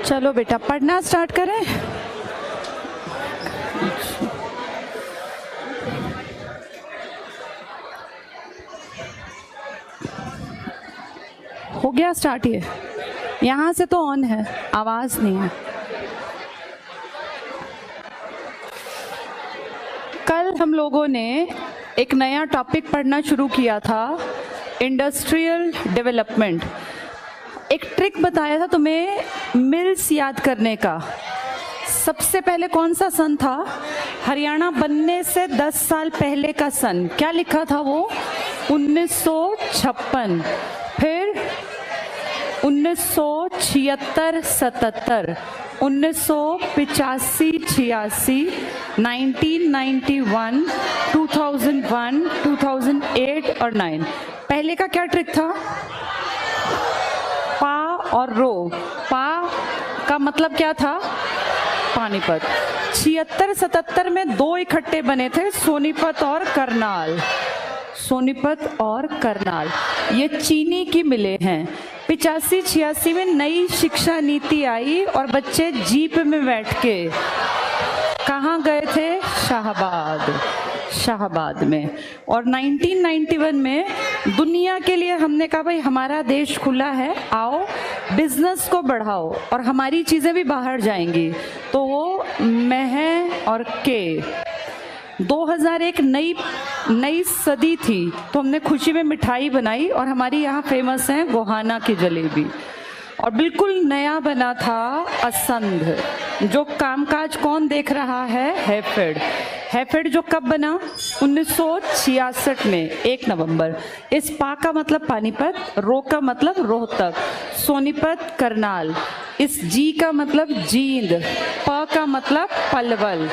चलो बेटा पढ़ना स्टार्ट करें। हो गया स्टार्ट। ये यहाँ से तो ऑन है, आवाज नहीं है। कल हम लोगों ने एक नया टॉपिक पढ़ना शुरू किया था, इंडस्ट्रियल डेवलपमेंट। एक ट्रिक बताया था तुम्हें मिल्स याद करने का। सबसे पहले कौन सा सन था? हरियाणा बनने से 10 साल पहले का सन। क्या लिखा था वो? 1956। फिर 1976, 77, 1985, 86, 1991, 2001, 2008 और 9। पहले का क्या ट्रिक था? पा और रो। पा का मतलब क्या था? पानीपत। 76, 77 में दो इकट्ठे बने थे, सोनीपत और करनाल। सोनीपत और करनाल ये चीनी की मिलें हैं। 85, 86 में नई शिक्षा नीति आई और बच्चे जीप में बैठ के कहाँ गए थे? शाहबाद में। और 1991 में दुनिया के लिए हमने कहा भाई हमारा देश खुला है, आओ बिजनेस को बढ़ाओ और हमारी चीज़ें भी बाहर जाएंगी। तो वो मह और के 2001 नई सदी थी, तो हमने खुशी में मिठाई बनाई और हमारी यहाँ फेमस है गोहाना की जलेबी। और बिल्कुल नया बना था असंध, जो कामकाज कौन देख रहा है? हैफेड जो कब बना? 1966 में 1 नवंबर। इस पा का मतलब पानीपत, रो का मतलब रोहतक, सोनीपत, करनाल। इस जी का मतलब जींद, प का मतलब पलवल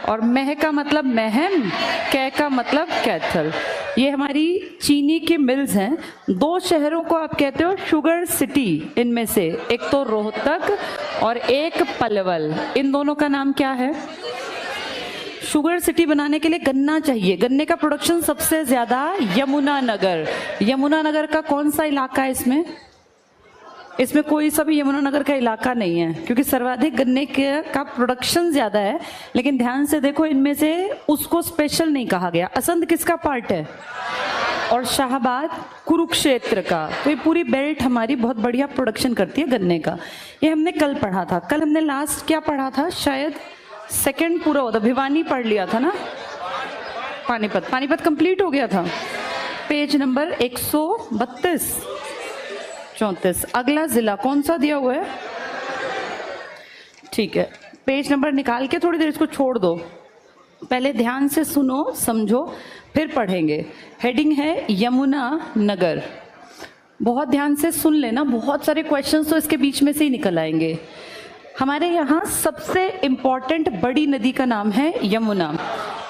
और मह का मतलब महम, कै का मतलब कैथल। ये हमारी चीनी की मिल्स हैं। 2 शहरों को आप कहते हो शुगर सिटी, इनमें से एक तो रोहतक और एक पलवल। इन दोनों का नाम क्या है? शुगर सिटी बनाने के लिए गन्ना चाहिए। गन्ने का प्रोडक्शन सबसे ज्यादा यमुनानगर। यमुनानगर का कौन सा इलाका है इसमें? इसमें कोई सा भी यमुनानगर का इलाका नहीं है, क्योंकि सर्वाधिक गन्ने का प्रोडक्शन ज्यादा है। लेकिन ध्यान से देखो, इनमें से उसको स्पेशल नहीं कहा गया। असंध किसका पार्ट है? और शाहबाद कुरुक्षेत्र का। तो ये पूरी बेल्ट हमारी बहुत बढ़िया प्रोडक्शन करती है गन्ने का। ये हमने कल पढ़ा था। कल हमने लास्ट क्या पढ़ा था? शायद सेकंड पूरा होता, भिवानी पढ़ लिया था ना। पानीपत कंप्लीट हो गया था। Page number 132, 34। अगला जिला कौन सा दिया हुआ है? ठीक है, पेज नंबर निकाल के थोड़ी देर इसको छोड़ दो। पहले ध्यान से सुनो, समझो, फिर पढ़ेंगे। हेडिंग है यमुना नगर। बहुत ध्यान से सुन लेना, बहुत सारे क्वेश्चंस तो इसके बीच में से ही निकल आएंगे। हमारे यहाँ सबसे इम्पॉर्टेंट बड़ी नदी का नाम है यमुना।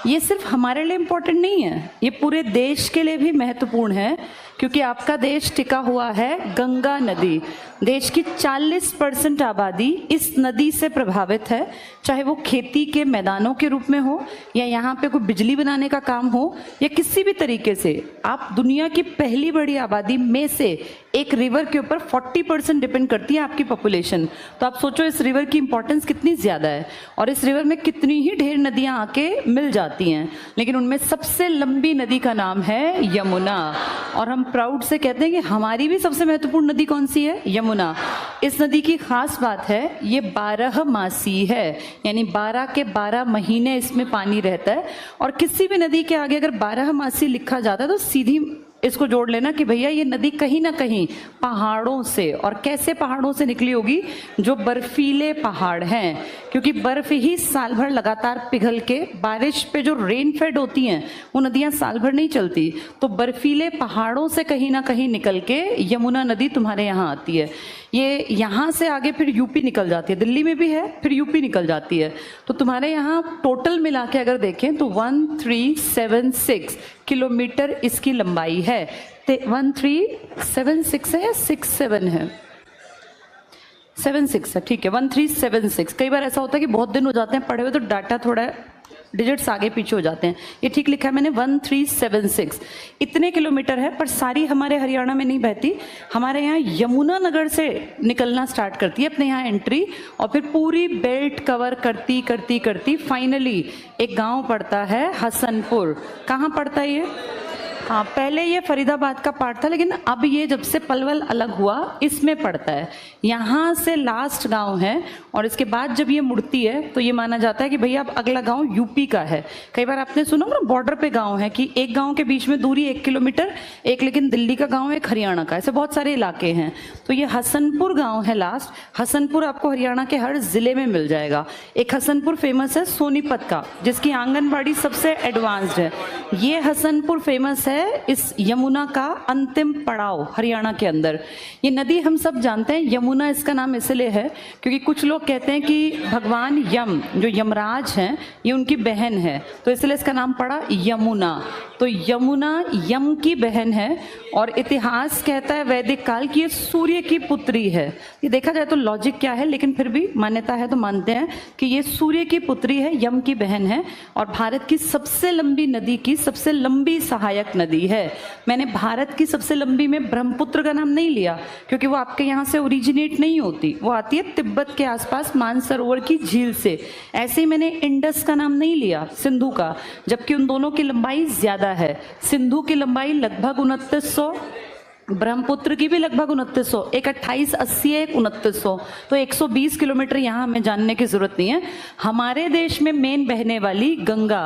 ये सिर्फ हमारे लिए इम्पोर्टेंट नहीं है, ये पूरे देश के लिए भी महत्वपूर्ण है, क्योंकि आपका देश टिका हुआ है गंगा नदी। देश की 40% आबादी इस नदी से प्रभावित है, चाहे वो खेती के मैदानों के रूप में हो या यहाँ पे कोई बिजली बनाने का काम हो या किसी भी तरीके से। आप दुनिया की पहली बड़ी आबादी में से एक रिवर के ऊपर 40% डिपेंड करती है आपकी पॉपुलेशन। तो आप सोचो इस रिवर की इंपॉर्टेंस कितनी ज़्यादा है और इस रिवर में कितनी ही ढेर नदियाँ आके मिल जाती हैं, लेकिन उनमें सबसे लंबी नदी का नाम है यमुना। और हम प्राउड से कहते हैं कि हमारी भी सबसे महत्वपूर्ण नदी कौन सी है? यमुना। इस नदी की खास बात है, ये 12 मासी है, यानी 12 के 12 महीने इसमें पानी रहता है। और किसी भी नदी के आगे अगर 12 मासी लिखा जाता है तो सीधी इसको जोड़ लेना कि भैया ये नदी कहीं ना कहीं पहाड़ों से, और कैसे पहाड़ों से निकली होगी? जो बर्फीले पहाड़ हैं, क्योंकि बर्फ ही साल भर लगातार पिघल के बारिश पे जो रेन फेड होती हैं वो नदियां साल भर नहीं चलती। तो बर्फीले पहाड़ों से कहीं ना कहीं निकल के यमुना नदी तुम्हारे यहाँ आती है। ये यहाँ से आगे फिर यूपी निकल जाती है, दिल्ली में भी है, फिर यूपी निकल जाती है। तो तुम्हारे यहाँ टोटल मिला के अगर देखें तो 1376 किलोमीटर इसकी लंबाई है। 1376 है या 67 है? 76 है, ठीक है, 1376। कई बार ऐसा होता है कि बहुत दिन हो जाते हैं पढ़े हुए, तो डाटा थोड़ा डिजिट्स आगे पीछे हो जाते हैं। ये ठीक लिखा है मैंने 1376 इतने किलोमीटर है, पर सारी हमारे हरियाणा में नहीं बहती, हमारे यहाँ यमुनानगर से निकलना स्टार्ट करती है अपने यहाँ एंट्री, और फिर पूरी बेल्ट कवर करती करती करती फाइनली एक गांव पड़ता है हसनपुर। कहाँ पड़ता है ये? हाँ, पहले ये फरीदाबाद का पार्ट था, लेकिन अब ये जब से पलवल अलग हुआ इसमें पड़ता है। यहाँ से लास्ट गांव है, और इसके बाद जब ये मुड़ती है तो ये माना जाता है कि भैया अब अगला गांव यूपी का है। कई बार आपने सुना ना बॉर्डर पे गांव है कि एक गांव के बीच में दूरी 1 किलोमीटर, एक लेकिन दिल्ली का गांव है, एक हरियाणा का, ऐसे बहुत सारे इलाके हैं। तो ये हसनपुर गाँव है लास्ट। हसनपुर आपको हरियाणा के हर जिले में मिल जाएगा। एक हसनपुर फेमस है सोनीपत का, जिसकी आंगनबाड़ी सबसे एडवांस्ड है। ये हसनपुर फेमस है इस यमुना का अंतिम पड़ाव हरियाणा के अंदर। ये नदी हम सब जानते हैं, यमुना इसका नाम इसलिए है क्योंकि कुछ लोग कहते हैं कि भगवान यम, जो यमराज हैं, ये उनकी बहन है, तो इसलिए इसका नाम पड़ा यमुना। तो यमुना यम की बहन है, और इतिहास कहता है वैदिक काल की ये सूर्य की पुत्री है। ये देखा जाए तो लॉजिक क्या है, लेकिन फिर भी मान्यता है तो मानते हैं कि ये सूर्य की पुत्री है, यम की बहन है, और भारत की सबसे लंबी नदी की सबसे लंबी सहायक नदी है। मैंने भारत की सबसे लंबी में ब्रह्मपुत्र का नाम नहीं लिया क्योंकि वो आपके यहाँ से ओरिजिनेट नहीं होती, वो आती है तिब्बत के आसपास मानसरोवर की झील से। ऐसे ही मैंने इंडस का नाम नहीं लिया, सिंधु का, जबकि उन दोनों की लंबाई ज्यादा है। सिंधु की लंबाई लगभग 2900, ब्रह्मपुत्र की भी लगभग 2900, एक 2880 है, एक 2900, तो 120 किलोमीटर। यहाँ हमें जानने की जरूरत नहीं है। हमारे देश में मेन बहने वाली गंगा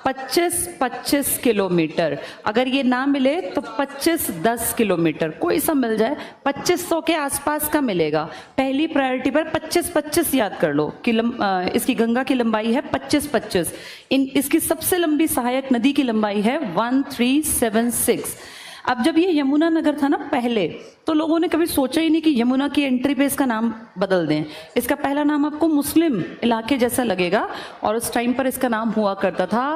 25-25 किलोमीटर, अगर ये ना मिले तो 25-10 किलोमीटर, कोई सा मिल जाए, 2500 के आसपास का मिलेगा। पहली प्रायोरिटी पर 25-25 याद कर लो कि इसकी गंगा की लंबाई है 25-25। इसकी सबसे लंबी सहायक नदी की लंबाई है 1376। अब जब ये यमुना नगर था ना पहले, तो लोगों ने कभी सोचा ही नहीं कि यमुना की एंट्री पे इसका नाम बदल दें। इसका पहला नाम आपको मुस्लिम इलाके जैसा लगेगा, और उस टाइम पर इसका नाम हुआ करता था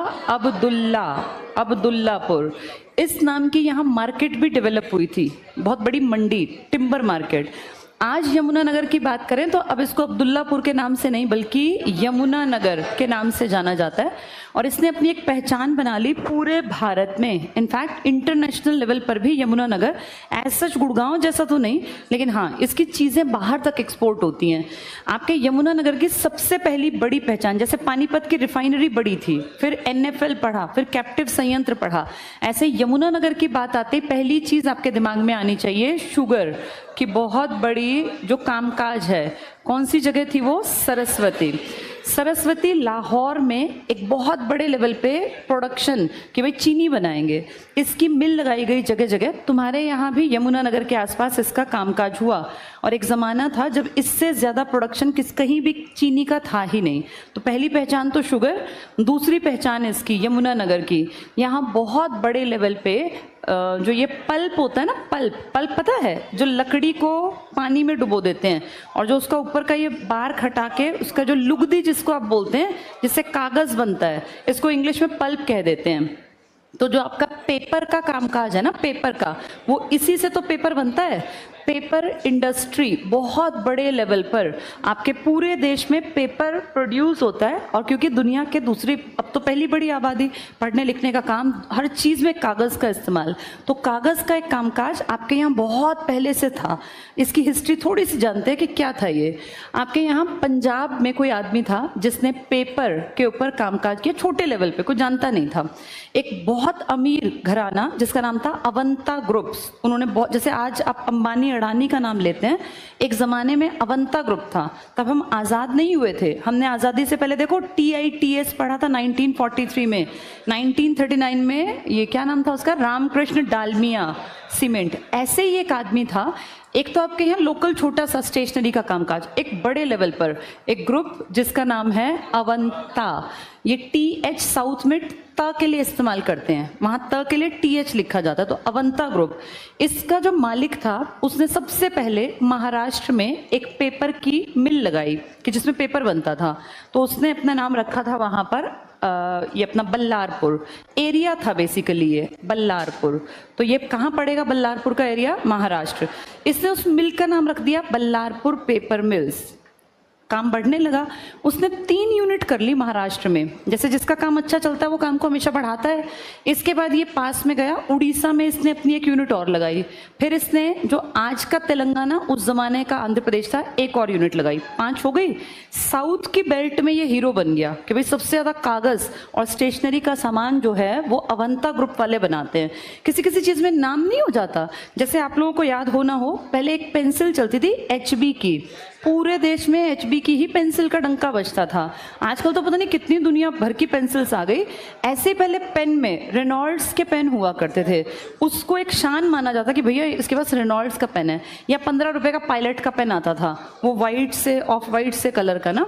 अब्दुल्लापुर। इस नाम की यहाँ मार्केट भी डेवलप हुई थी, बहुत बड़ी मंडी, टिम्बर मार्केट। आज यमुना नगर की बात करें तो अब इसको अब्दुल्लापुर के नाम से नहीं बल्कि यमुना नगर के नाम से जाना जाता है, और इसने अपनी एक पहचान बना ली पूरे भारत में। इनफैक्ट इंटरनेशनल लेवल पर भी यमुना नगर, एज सच गुड़गांव जैसा तो नहीं, लेकिन हाँ इसकी चीज़ें बाहर तक एक्सपोर्ट होती हैं। आपके यमुना नगर की सबसे पहली बड़ी पहचान, जैसे पानीपत की रिफाइनरी बड़ी थी, फिर NFL पढ़ा, फिर कैप्टिव संयंत्र पढ़ा, ऐसे यमुना नगर की बात आती पहली चीज़ आपके दिमाग में आनी चाहिए शुगर की बहुत बड़ी जो कामकाज है। कौन सी जगह थी वो? सरस्वती लाहौर में एक बहुत बड़े लेवल पे प्रोडक्शन कि भाई चीनी बनाएंगे, इसकी मिल लगाई गई जगह जगह। तुम्हारे यहाँ भी यमुना नगर के आसपास इसका कामकाज हुआ, और एक ज़माना था जब इससे ज़्यादा प्रोडक्शन कहीं भी चीनी का था ही नहीं। तो पहली पहचान तो शुगर, दूसरी पहचान इसकी यमुना नगर की, यहाँ बहुत बड़े लेवल पे जो ये पल्प होता है ना, पल्प पता है, जो लकड़ी को पानी में डुबो देते हैं, और जो उसका ऊपर का ये बार हटा के उसका जो लुगदी जिसको आप बोलते हैं, जिससे कागज बनता है, इसको इंग्लिश में पल्प कह देते हैं। तो जो आपका पेपर का कामकाज है ना, पेपर का, वो इसी से तो पेपर बनता है। पेपर इंडस्ट्री बहुत बड़े लेवल पर आपके पूरे देश में पेपर प्रोड्यूस होता है, और क्योंकि दुनिया के दूसरी, अब तो पहली बड़ी आबादी, पढ़ने लिखने का काम, हर चीज़ में कागज़ का इस्तेमाल, तो कागज़ का एक कामकाज आपके यहाँ बहुत पहले से था। इसकी हिस्ट्री थोड़ी सी जानते हैं कि क्या था ये। आपके यहाँ पंजाब में कोई आदमी था जिसने पेपर के ऊपर कामकाज किया, छोटे लेवल पे, कोई जानता नहीं था। एक बहुत अमीर घराना जिसका नाम था अवंता ग्रुप्स, उन्होंने बहुत, जैसे आज आप अंबानी अडानी का नाम लेते हैं, एक ज़माने में अवंता ग्रुप था। तब हम आज़ाद नहीं हुए थे, हमने आज़ादी से पहले देखो TITS पढ़ा था 1943 में। 1939 में ये क्या नाम था उसका, रामकृष्ण डालमिया सीमेंट। ऐसे ही एक आदमी था। एक तो आपके यहाँ लोकल छोटा सा स्टेशनरी का कामकाज, एक बड़े लेवल पर एक ग्रुप जिसका नाम है अवंता। ये TH साउथ में त के लिए इस्तेमाल करते हैं, वहाँ त के लिए TH लिखा जाता है, तो अवंता ग्रुप। इसका जो मालिक था उसने सबसे पहले महाराष्ट्र में एक पेपर की मिल लगाई कि जिसमें पेपर बनता था, तो उसने अपना नाम रखा था वहाँ पर ये अपना बल्लारपुर एरिया था बेसिकली, ये बल्लारपुर। तो ये कहाँ पड़ेगा बल्लारपुर का एरिया? महाराष्ट्र। इसने उस मिल का नाम रख दिया बल्लारपुर पेपर मिल्स। काम बढ़ने लगा। उसने 3 यूनिट कर ली महाराष्ट्र में, जैसे जिसका काम अच्छा चलता है वो काम को हमेशा बढ़ाता है। इसके बाद ये पास में गया उड़ीसा में, इसने अपनी 1 यूनिट और लगाई। फिर इसने जो आज का तेलंगाना उस जमाने का आंध्र प्रदेश था, 1 और यूनिट लगाई, 5 हो गई। साउथ की बेल्ट में ये हीरो बन गया कि भाई सबसे ज्यादा कागज और स्टेशनरी का सामान जो है वो अवंता ग्रुप वाले बनाते हैं। किसी किसी चीज में नाम नहीं हो जाता, जैसे आप लोगों को याद हो ना हो, पहले एक पेंसिल चलती थी HB की, पूरे देश में HB की ही पेंसिल का डंका बजता था। आजकल तो पता नहीं कितनी दुनिया भर की पेंसिल्स आ गई। ऐसे पहले पेन में रेनॉल्ड्स के पेन हुआ करते थे, उसको एक शान माना जाता कि भैया इसके पास रेनॉल्ड्स का पेन है। या 15 रुपए का पायलट का पेन आता था, वो वाइट से ऑफ वाइट से कलर का ना,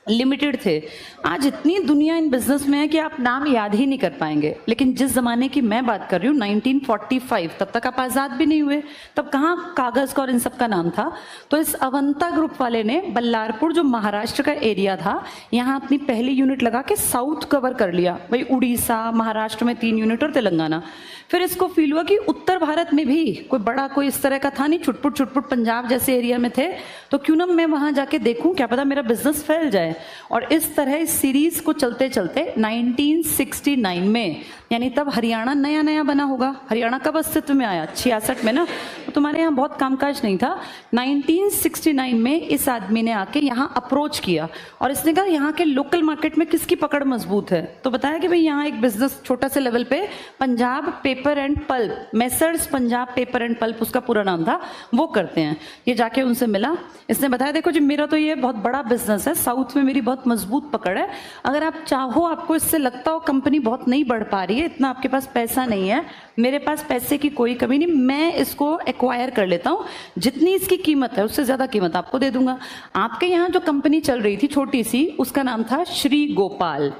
लिमिटेड थे। आज इतनी दुनिया इन बिजनेस में है कि आप नाम याद ही नहीं कर पाएंगे। लेकिन जिस जमाने की मैं बात कर रही हूँ 1945, तब तक आप आज़ाद भी नहीं हुए, तब कहाँ कागज़ का और इन सब का नाम था। तो इस अवंता ग्रुप वाले ने बल्लारपुर जो महाराष्ट्र का एरिया था, यहाँ अपनी पहली यूनिट लगा के साउथ कवर कर लिया। भाई उड़ीसा, महाराष्ट्र में 3 यूनिट और तेलंगाना। फिर इसको फील हुआ कि उत्तर भारत में भी कोई बड़ा कोई इस तरह का था नहीं, छुटपुट छुटपुट पंजाब जैसे एरिया में थे, तो क्यों ना मैं वहाँ जाके देखूँ, क्या पता मेरा बिजनेस फैल जाए। और इस तरह इस सीरीज को चलते चलते 1969 में, यानी तब हरियाणा नया नया बना होगा। हरियाणा कब अस्तित्व में आया? 66 में ना, तो तुम्हारे यहाँ बहुत कामकाज नहीं था। 1969 में इस आदमी ने आके यहाँ अप्रोच किया और इसने कहा यहाँ के लोकल मार्केट में किसकी पकड़ मजबूत है। तो बताया कि भाई यहाँ एक बिजनेस छोटा से लेवल पे Punjab paper and pulp, messrs Punjab paper and pulp उसका पूरा नाम था, वो करते हैं। ये जाके उनसे मिला, इसने बताया देखो जी मेरा तो ये बहुत बड़ा बिजनेस है, साउथ में मेरी बहुत मजबूत पकड़ है, अगर आप चाहो, आपको इससे लगता हो कंपनी बहुत नहीं बढ़ पा रही है, इतना आपके पास पैसा नहीं है, मेरे पास पैसे की कोई कमी नहीं, मैं इसको एक्वायर कर लेता हूँ, जितनी इसकी कीमत है उससे ज्यादा कीमत आपको दे दूंगा। आपके यहाँ जो कंपनी चल रही थी छोटी सी, उसका नाम था श्री गोपाल।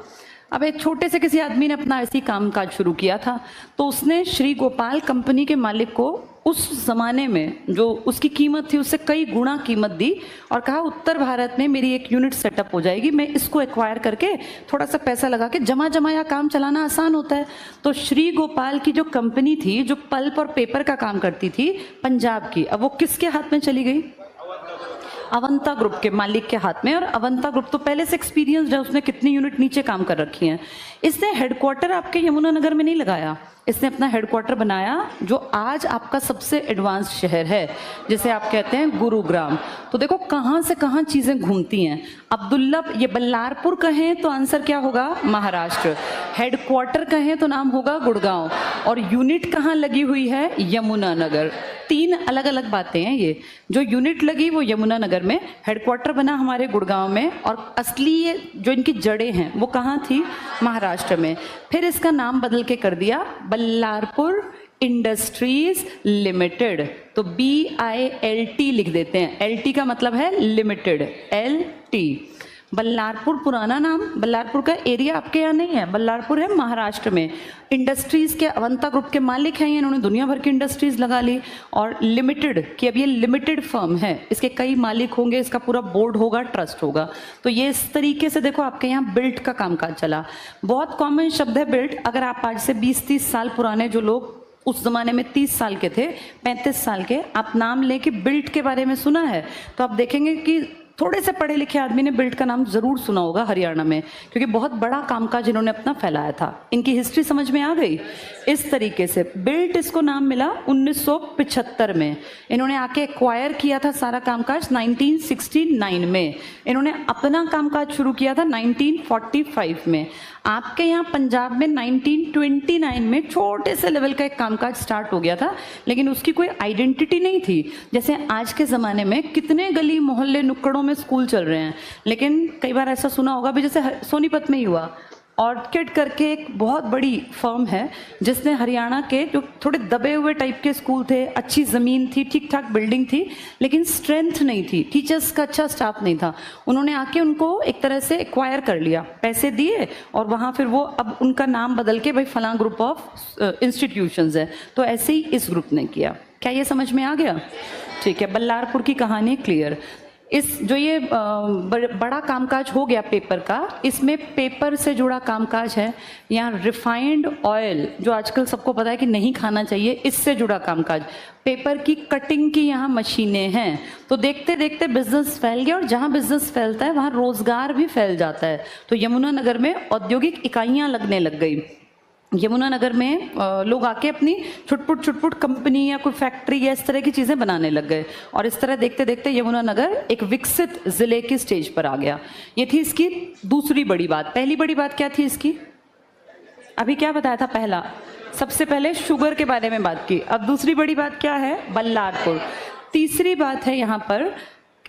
अब एक छोटे से किसी आदमी ने अपना ऐसी कामकाज शुरू किया था, तो उसने श्री गोपाल कंपनी के मालिक को उस जमाने में जो उसकी कीमत थी उससे कई गुना कीमत दी और कहा उत्तर भारत में मेरी 1 यूनिट सेटअप हो जाएगी, मैं इसको एक्वायर करके थोड़ा सा पैसा लगा के जमा जमाया काम चलाना आसान होता है। तो श्री गोपाल की जो कंपनी थी जो पल्प और पेपर का काम करती थी पंजाब की, अब वो किसके हाथ में चली गई? अवंता ग्रुप के मालिक के हाथ में। और अवंता ग्रुप तो पहले से एक्सपीरियंस्ड है, उसने कितनी यूनिट नीचे काम कर रखी हैं। इसने हेडक्वार्टर आपके यमुनानगर में नहीं लगाया, इसने अपना हेडक्वार्टर बनाया जो आज आपका सबसे एडवांस शहर है, जिसे आप कहते हैं गुरुग्राम। तो देखो कहाँ से कहाँ चीजें घूमती हैं। अब्दुल्ला, ये बल्लारपुर कहें तो आंसर क्या होगा? महाराष्ट्र। हेडक्वार्टर कहें तो नाम होगा गुड़गांव। और यूनिट कहाँ लगी हुई है? यमुनानगर। 3 अलग अलग बातें हैं ये। जो यूनिट लगी वो यमुनानगर में, हेडक्वार्टर बना हमारे गुड़गांव में, और असली जो इनकी जड़ें हैं वो कहाँ थी? महाराष्ट्र में। फिर इसका नाम बदल के कर दिया बल्लारपुर इंडस्ट्रीज लिमिटेड। तो BILT लिख देते हैं, LT का मतलब है लिमिटेड, LT। बल्लारपुर पुराना नाम, बल्लारपुर का एरिया आपके यहाँ नहीं है, बल्लारपुर है महाराष्ट्र में। इंडस्ट्रीज के अवंता ग्रुप के मालिक हैं, इन्होंने दुनिया भर की इंडस्ट्रीज लगा ली। और लिमिटेड कि अब ये लिमिटेड फर्म है, इसके कई मालिक होंगे, इसका पूरा बोर्ड होगा, ट्रस्ट होगा। तो ये इस तरीके से देखो आपके यहाँ बिल्ट का कामकाज चला। बहुत कॉमन शब्द है बिल्ट। अगर आप आज से 20-30 साल पुराने, जो लोग उस जमाने में 30 साल के थे, 35 साल के, आप नाम लेके बिल्ट के बारे में सुना है तो आप देखेंगे कि थोड़े से पढ़े लिखे आदमी ने बिल्ट का नाम जरूर सुना होगा हरियाणा में, क्योंकि बहुत बड़ा कामकाज इन्होंने अपना फैलाया था। इनकी हिस्ट्री समझ में आ गई? इस तरीके से बिल्ट इसको नाम मिला 1975 में। इन्होंने आके एक्वायर किया था सारा कामकाज 1969 में। इन्होंने अपना कामकाज शुरू किया था 1945 में। आपके यहाँ पंजाब में 1929 में छोटे से लेवल का एक कामकाज स्टार्ट हो गया था, लेकिन उसकी कोई आइडेंटिटी नहीं थी। जैसे आज के ज़माने में कितने गली मोहल्ले नुक्कड़ों में स्कूल चल रहे हैं, लेकिन कई बार ऐसा सुना होगा भी, जैसे सोनीपत में ही हुआ, ऑर्किड करके एक बहुत बड़ी फर्म है जिसने हरियाणा के जो थोड़े दबे हुए टाइप के स्कूल थे, अच्छी ज़मीन थी, ठीक ठाक बिल्डिंग थी, लेकिन स्ट्रेंथ नहीं थी, टीचर्स का अच्छा स्टाफ नहीं था, उन्होंने आके उनको एक तरह से एक्वायर कर लिया, पैसे दिए, और वहाँ फिर वो अब उनका नाम बदल के भाई फलां ग्रुप ऑफ इंस्टीट्यूशंस है। तो ऐसे ही इस ग्रुप ने किया। क्या ये समझ में आ गया? ठीक है, बल्लारपुर की कहानी क्लियर। इस जो ये बड़ा कामकाज हो गया पेपर का, इसमें पेपर से जुड़ा कामकाज है। यहाँ रिफाइंड ऑयल जो आजकल सबको पता है कि नहीं खाना चाहिए, इससे जुड़ा कामकाज, पेपर की कटिंग की यहाँ मशीनें हैं। तो देखते देखते बिजनेस फैल गया, और जहाँ बिजनेस फैलता है वहाँ रोजगार भी फैल जाता है। तो यमुनानगर में औद्योगिक इकाइयाँ लगने लग गई। यमुनानगर में लोग आके अपनी छुटपुट कंपनी या कोई फैक्ट्री या इस तरह की चीज़ें बनाने लग गए, और इस तरह देखते देखते यमुनानगर एक विकसित जिले की स्टेज पर आ गया। ये थी इसकी दूसरी बड़ी बात। पहली बड़ी बात क्या थी इसकी? अभी क्या बताया था? पहला, सबसे पहले शुगर के बारे में बात की। अब दूसरी बड़ी बात क्या है? बल्लारपुर। तीसरी बात है यहाँ पर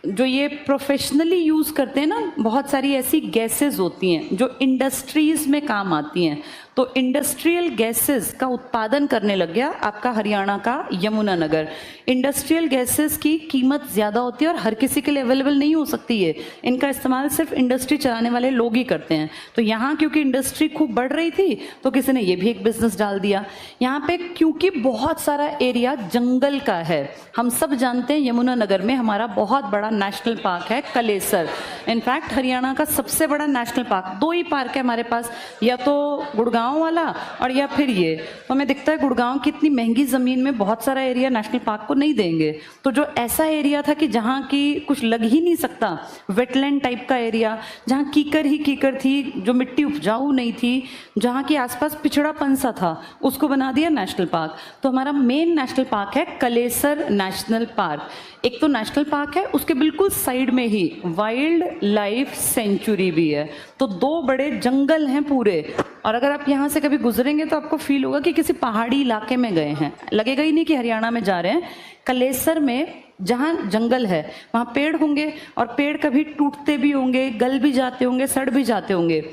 जो ये प्रोफेशनली यूज़ करते हैं ना, बहुत सारी ऐसी गैसेस होती हैं जो इंडस्ट्रीज़ में काम आती हैं। तो इंडस्ट्रियल गैसेस का उत्पादन करने लग गया आपका हरियाणा का यमुनानगर। इंडस्ट्रियल गैसेस की कीमत ज़्यादा होती है और हर किसी के लिए अवेलेबल नहीं हो सकती है। इनका इस्तेमाल सिर्फ इंडस्ट्री चलाने वाले लोग ही करते हैं। तो यहाँ क्योंकि इंडस्ट्री खूब बढ़ रही थी तो किसी ने ये भी एक बिजनेस डाल दिया। यहाँ पे क्योंकि बहुत सारा एरिया जंगल का है, हम सब जानते हैं यमुनानगर में हमारा बहुत बड़ा नेशनल पार्क है कलेसर। इनफैक्ट हरियाणा का सबसे बड़ा नेशनल पार्क, 2 ही पार्क है हमारे पास, या तो गुड़गांव वाला और या फिर ये। तो हमें दिखता है गुड़गांव की इतनी महंगी जमीन में बहुत सारा एरिया नेशनल पार्क को नहीं देंगे। तो जो ऐसा एरिया था कि जहाँ की कुछ लग ही नहीं सकता, वेटलैंड टाइप का एरिया, जहाँ कीकर ही कीकर थी, जो मिट्टी उपजाऊ नहीं थी, जहाँ की आसपास पिछड़ापन सा था, उसको बना दिया नेशनल पार्क। तो हमारा मेन नेशनल पार्क है कलेसर नेशनल पार्क। एक तो नेशनल पार्क है, उसके बिल्कुल साइड में ही वाइल्ड लाइफ सेंचुरी भी है। तो 2 बड़े जंगल हैं पूरे, और अगर आप यहाँ से कभी गुजरेंगे तो आपको फील होगा कि किसी पहाड़ी इलाके में गए हैं, लगेगा ही नहीं कि हरियाणा में जा रहे हैं। कलेसर में जहाँ जंगल है वहाँ पेड़ होंगे, और पेड़ कभी टूटते भी होंगे, गल भी जाते होंगे, सड़ भी जाते होंगे।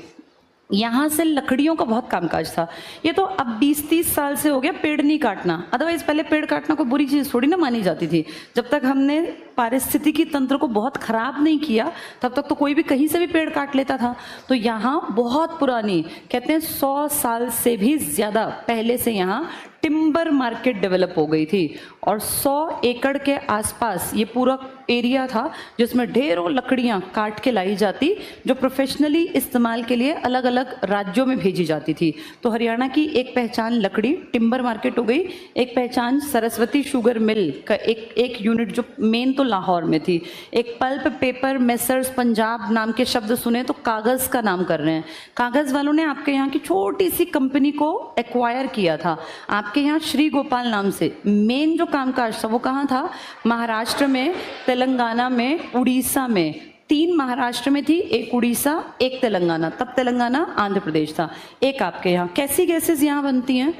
यहाँ से लकड़ियों का बहुत कामकाज था। ये तो अब 20-30 साल से हो गया पेड़ नहीं काटना, अदरवाइज पहले पेड़ काटना कोई बुरी चीज़ थोड़ी ना मानी जाती थी। जब तक हमने पारिस्थितिकी तंत्र को बहुत खराब नहीं किया तब तक तो कोई भी कहीं से भी पेड़ काट लेता था। तो यहाँ बहुत पुरानी, कहते हैं 100 साल से भी ज़्यादा पहले से यहाँ टिम्बर मार्केट डेवलप हो गई थी, और 100 एकड़ के आसपास ये पूरा एरिया था जिसमें ढेरों लकड़ियाँ काट के लाई जाती, जो प्रोफेशनली इस्तेमाल के लिए अलग अलग राज्यों में भेजी जाती थी। तो हरियाणा की एक पहचान लकड़ी टिम्बर मार्केट हो गई, एक पहचान सरस्वती शुगर मिल का एक यूनिट जो मेन तो लाहौर में थी, एक पल्प पेपर मेसर्स पंजाब नाम के शब्द सुने तो कागज़ का नाम कर रहे हैं। कागज़ वालों ने आपके यहाँ की छोटी सी कंपनी को एक्वायर किया था, आपके यहाँ श्री गोपाल नाम से। मेन जो कामकाज था वो कहाँ था? महाराष्ट्र में, तेलंगाना में, उड़ीसा में। 3 महाराष्ट्र में थी, 1 उड़ीसा, 1 तेलंगाना। तब तेलंगाना आंध्र प्रदेश था। एक आपके यहाँ कैसी गैसेस यहाँ बनती हैं?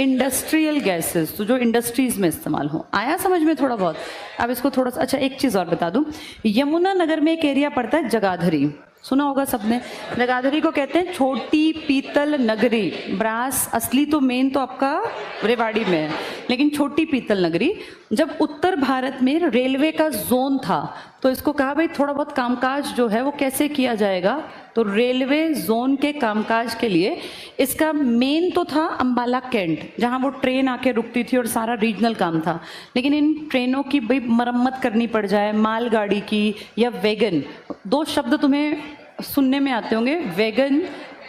इंडस्ट्रियल गैसेस, तो जो इंडस्ट्रीज में इस्तेमाल हो। आया समझ में थोड़ा बहुत? अब इसको थोड़ा सा, अच्छा एक चीज़ और बता दूं, यमुनानगर में एक एरिया पड़ता है जगाधरी, सुना होगा सबने। जगाधरी को कहते हैं छोटी पीतल नगरी। ब्रास असली तो मेन तो आपका रेवाड़ी में है, लेकिन छोटी पीतल नगरी। जब उत्तर भारत में रेलवे का जोन था तो इसको कहा भाई थोड़ा बहुत कामकाज जो है वो कैसे किया जाएगा। तो रेलवे जोन के कामकाज के लिए इसका मेन तो था अंबाला कैंट, जहाँ वो ट्रेन आके रुकती थी और सारा रीजनल काम था। लेकिन इन ट्रेनों की भाई मरम्मत करनी पड़ जाए, मालगाड़ी की या वैगन, 2 शब्द तुम्हें सुनने में आते होंगे, वैगन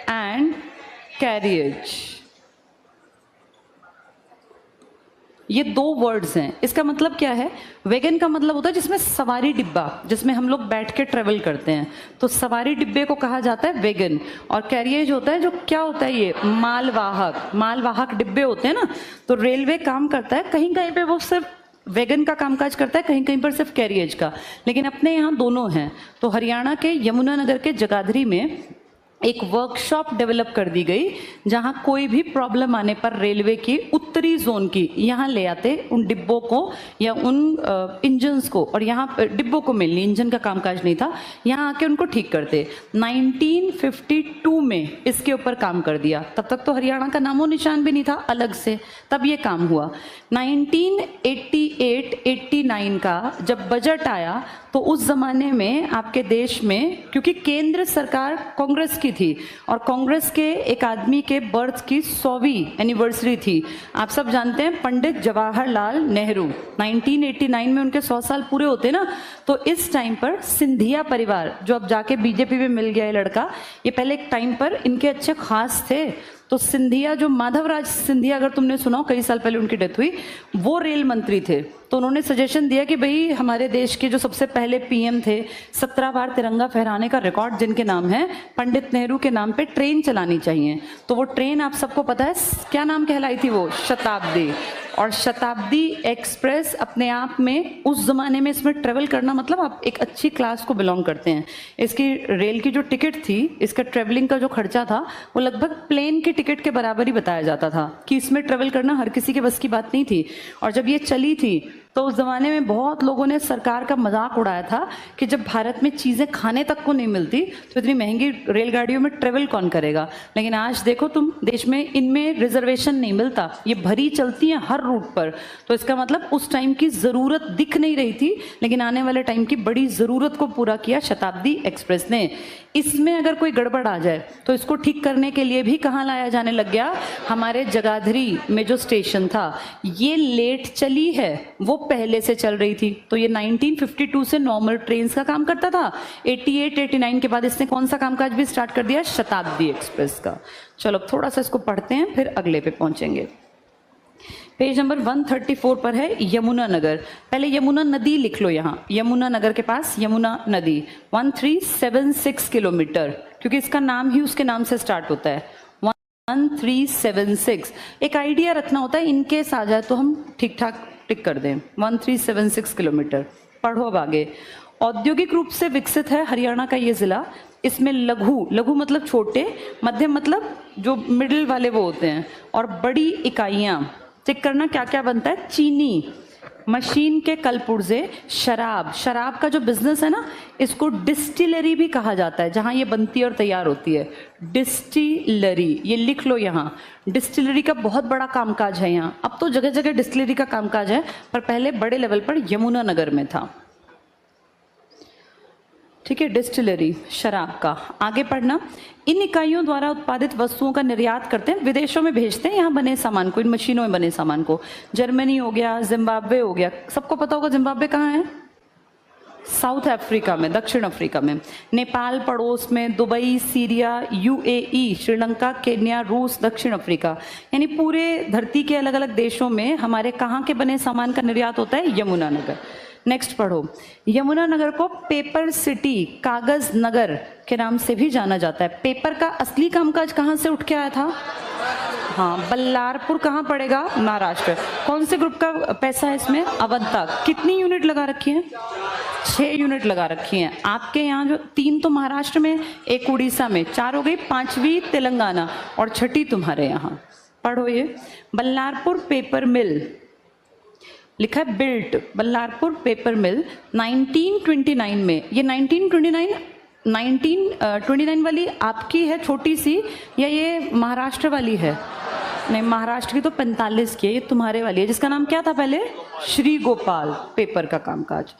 एंड कैरियज। ये 2 वर्ड्स हैं। इसका मतलब क्या है? वैगन का मतलब होता है जिसमें सवारी डिब्बा, जिसमें हम लोग बैठ के ट्रेवल करते हैं, तो सवारी डिब्बे को कहा जाता है वैगन। और कैरियज होता है जो क्या होता है? ये मालवाहक डिब्बे होते हैं ना। तो रेलवे काम करता है, कहीं कहीं पे वो सिर्फ वैगन का कामकाज करता है, कहीं कहीं पर सिर्फ कैरियज का, लेकिन अपने यहाँ दोनों हैं। तो हरियाणा के यमुनानगर के जगाधरी में एक वर्कशॉप डेवलप कर दी गई, जहां कोई भी प्रॉब्लम आने पर रेलवे की उत्तरी जोन की यहाँ ले आते उन डिब्बों को या उन इंजन्स को, और यहाँ डिब्बों को मिलनी, इंजन का कामकाज नहीं था, यहाँ आके उनको ठीक करते। 1952 में इसके ऊपर काम कर दिया। तब तक तो हरियाणा का नामो निशान भी नहीं था अलग से, तब ये काम हुआ। 1988-89 का जब बजट आया तो उस जमाने में आपके देश में, क्योंकि केंद्र सरकार कांग्रेस की एनिवर्सरी थी और कांग्रेस के एक आदमी के बर्थ की 100वीं एनिवर्सरी थी। आप सब जानते हैं पंडित जवाहरलाल नेहरू, 1989 में उनके 100 साल पूरे होते ना, तो इस टाइम पर सिंधिया परिवार, जो अब जाके बीजेपी में मिल गया है लड़का, ये पहले एक टाइम पर इनके अच्छे खास थे। तो सिंधिया, जो माधवराज सिंधिया, अगर तुमने सुना हो, कई साल पहले उनकी डेथ हुई, वो रेल मंत्री थे। तो उन्होंने सजेशन दिया कि भाई हमारे देश के जो सबसे पहले पीएम थे, 17 बार तिरंगा फहराने का रिकॉर्ड जिनके नाम है, पंडित नेहरू के नाम पे ट्रेन चलानी चाहिए। तो वो ट्रेन आप सबको पता है क्या नाम कहलाई थी? वो शताब्दी। और शताब्दी एक्सप्रेस अपने आप में उस जमाने में इसमें ट्रेवल करना मतलब आप एक अच्छी क्लास को बिलोंग करते हैं। इसकी रेल की जो टिकट थी, इसका ट्रेवलिंग का जो खर्चा था, वो लगभग प्लेन की टिकट के बराबर ही बताया जाता था कि इसमें ट्रेवल करना हर किसी के बस की बात नहीं थी। और जब ये चली थी तो उस जमाने में बहुत लोगों ने सरकार का मजाक उड़ाया था कि जब भारत में चीजें खाने तक को नहीं मिलती तो इतनी महंगी रेलगाड़ियों में ट्रेवल कौन करेगा। लेकिन आज देखो तुम, देश में इनमें रिजर्वेशन नहीं मिलता, ये भरी चलती हैं हर रूट पर। तो इसका मतलब उस टाइम की जरूरत दिख नहीं रही थी, लेकिन आने वाले टाइम की बड़ी जरूरत को पूरा किया शताब्दी एक्सप्रेस ने। इसमें अगर कोई गड़बड़ आ जाए तो इसको ठीक करने के लिए भी कहाँ लाया जाने लग गया? हमारे जगाधरी में जो स्टेशन था, ये लेट चली है, वो पहले से चल रही थी। तो ये 1952 से नॉर्मल ट्रेन का काम करता था। 88-89 के बाद इसने कौन सा कामकाज भी स्टार्ट कर दिया? शताब्दी एक्सप्रेस का। चलो थोड़ा सा इसको पढ़ते हैं, फिर अगले पे पहुंचेंगे। पेज नंबर 134 पर है यमुना नगर। पहले यमुना नदी लिख लो यहाँ, यमुना नगर के पास यमुना नदी, 1376 किलोमीटर, क्योंकि इसका नाम ही उसके नाम से स्टार्ट होता है, 1376। एक आइडिया रखना होता है, इनकेस आ जाए तो हम ठीक ठाक टिक कर दें। 1376 किलोमीटर। पढ़ो अब आगे। औद्योगिक रूप से विकसित है हरियाणा का ये जिला। इसमें लघु, लघु मतलब छोटे, मध्यम मतलब जो मिडिल वाले वो होते हैं, और बड़ी इकाइयां, चेक करना क्या क्या बनता है। चीनी, मशीन के कल पुर्जे, शराब, शराब का जो बिजनेस है ना, इसको डिस्टिलरी भी कहा जाता है, जहां ये बनती और तैयार होती है, डिस्टिलरी। ये लिख लो यहाँ, डिस्टिलरी का बहुत बड़ा कामकाज है यहाँ। अब तो जगह जगह डिस्टिलरी का कामकाज है, पर पहले बड़े लेवल पर यमुना नगर में था। ठीक है, डिस्टिलरी, शराब का। आगे पढ़ना। इन इकाइयों द्वारा उत्पादित वस्तुओं का निर्यात करते हैं, विदेशों में भेजते हैं यहाँ बने सामान को, इन मशीनों में बने सामान को। जर्मनी हो गया, जिम्बाब्वे हो गया, सबको पता होगा जिम्बाब्वे कहाँ है? साउथ अफ्रीका में, दक्षिण अफ्रीका में। नेपाल पड़ोस में, Dubai, Syria, UAE, Sri Lanka, Kenya, रूस, दक्षिण अफ्रीका, यानी पूरे धरती के अलग अलग देशों में हमारे कहाँ के बने सामान का निर्यात होता है? यमुनानगर। नेक्स्ट पढ़ो। यमुनानगर को पेपर सिटी, कागज नगर के नाम से भी जाना जाता है। पेपर का असली कामकाज कहाँ से उठ के आया था? हाँ, बल्लारपुर। कहाँ पड़ेगा? महाराष्ट्र। कौन से ग्रुप का पैसा है इसमें? अवंता। कितनी यूनिट लगा रखी है? 6 यूनिट लगा रखी हैं। आपके यहाँ जो 3 तो महाराष्ट्र में, 1 उड़ीसा में, 4 हो गई, 5वीं तेलंगाना और 6ठी तुम्हारे यहाँ। पढ़ो ये। बल्लारपुर पेपर मिल लिखा है बिल्ट, बल्लारपुर पेपर मिल 1929 में। ये 1929 वाली आपकी है छोटी सी, या ये महाराष्ट्र वाली है? नहीं, महाराष्ट्र की तो 45 की है, ये तुम्हारे वाली है, जिसका नाम क्या था पहले? श्री गोपाल। पेपर का कामकाज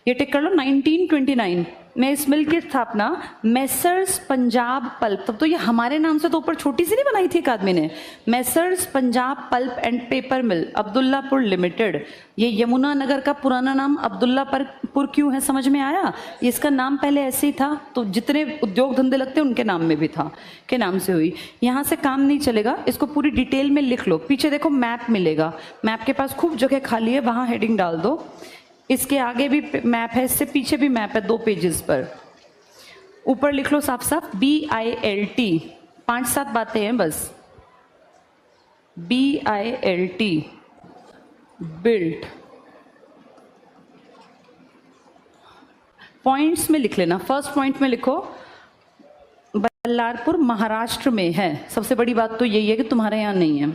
ये टिक कर लो। 1929 में इस मिल की स्थापना मैसर्स पंजाब पल्प, तब तो ये हमारे नाम से तो ऊपर छोटी सी नहीं बनाई थी एक आदमी ने, Messrs Punjab pulp and paper mill Abdullapur limited. ये यमुनानगर का पुराना नाम अब्दुल्लापुर क्यों है, समझ में आया? इसका नाम पहले ऐसे ही था, तो जितने उद्योग धंधे लगते उनके नाम में भी था, के नाम से हुई। यहाँ से काम नहीं चलेगा, इसको पूरी डिटेल में लिख लो। पीछे देखो मैप मिलेगा, मैप के पास खूब जगह खाली है, वहां हेडिंग डाल दो। इसके आगे भी मैप है, इससे पीछे भी मैप है 2 पेजेस पर। ऊपर लिख लो साफ साफ BILT, 5-7 बातें हैं बस। BILT, built. पॉइंट्स में लिख लेना। फर्स्ट पॉइंट में लिखो बल्लारपुर महाराष्ट्र में है। सबसे बड़ी बात तो यही है कि तुम्हारे यहाँ नहीं है,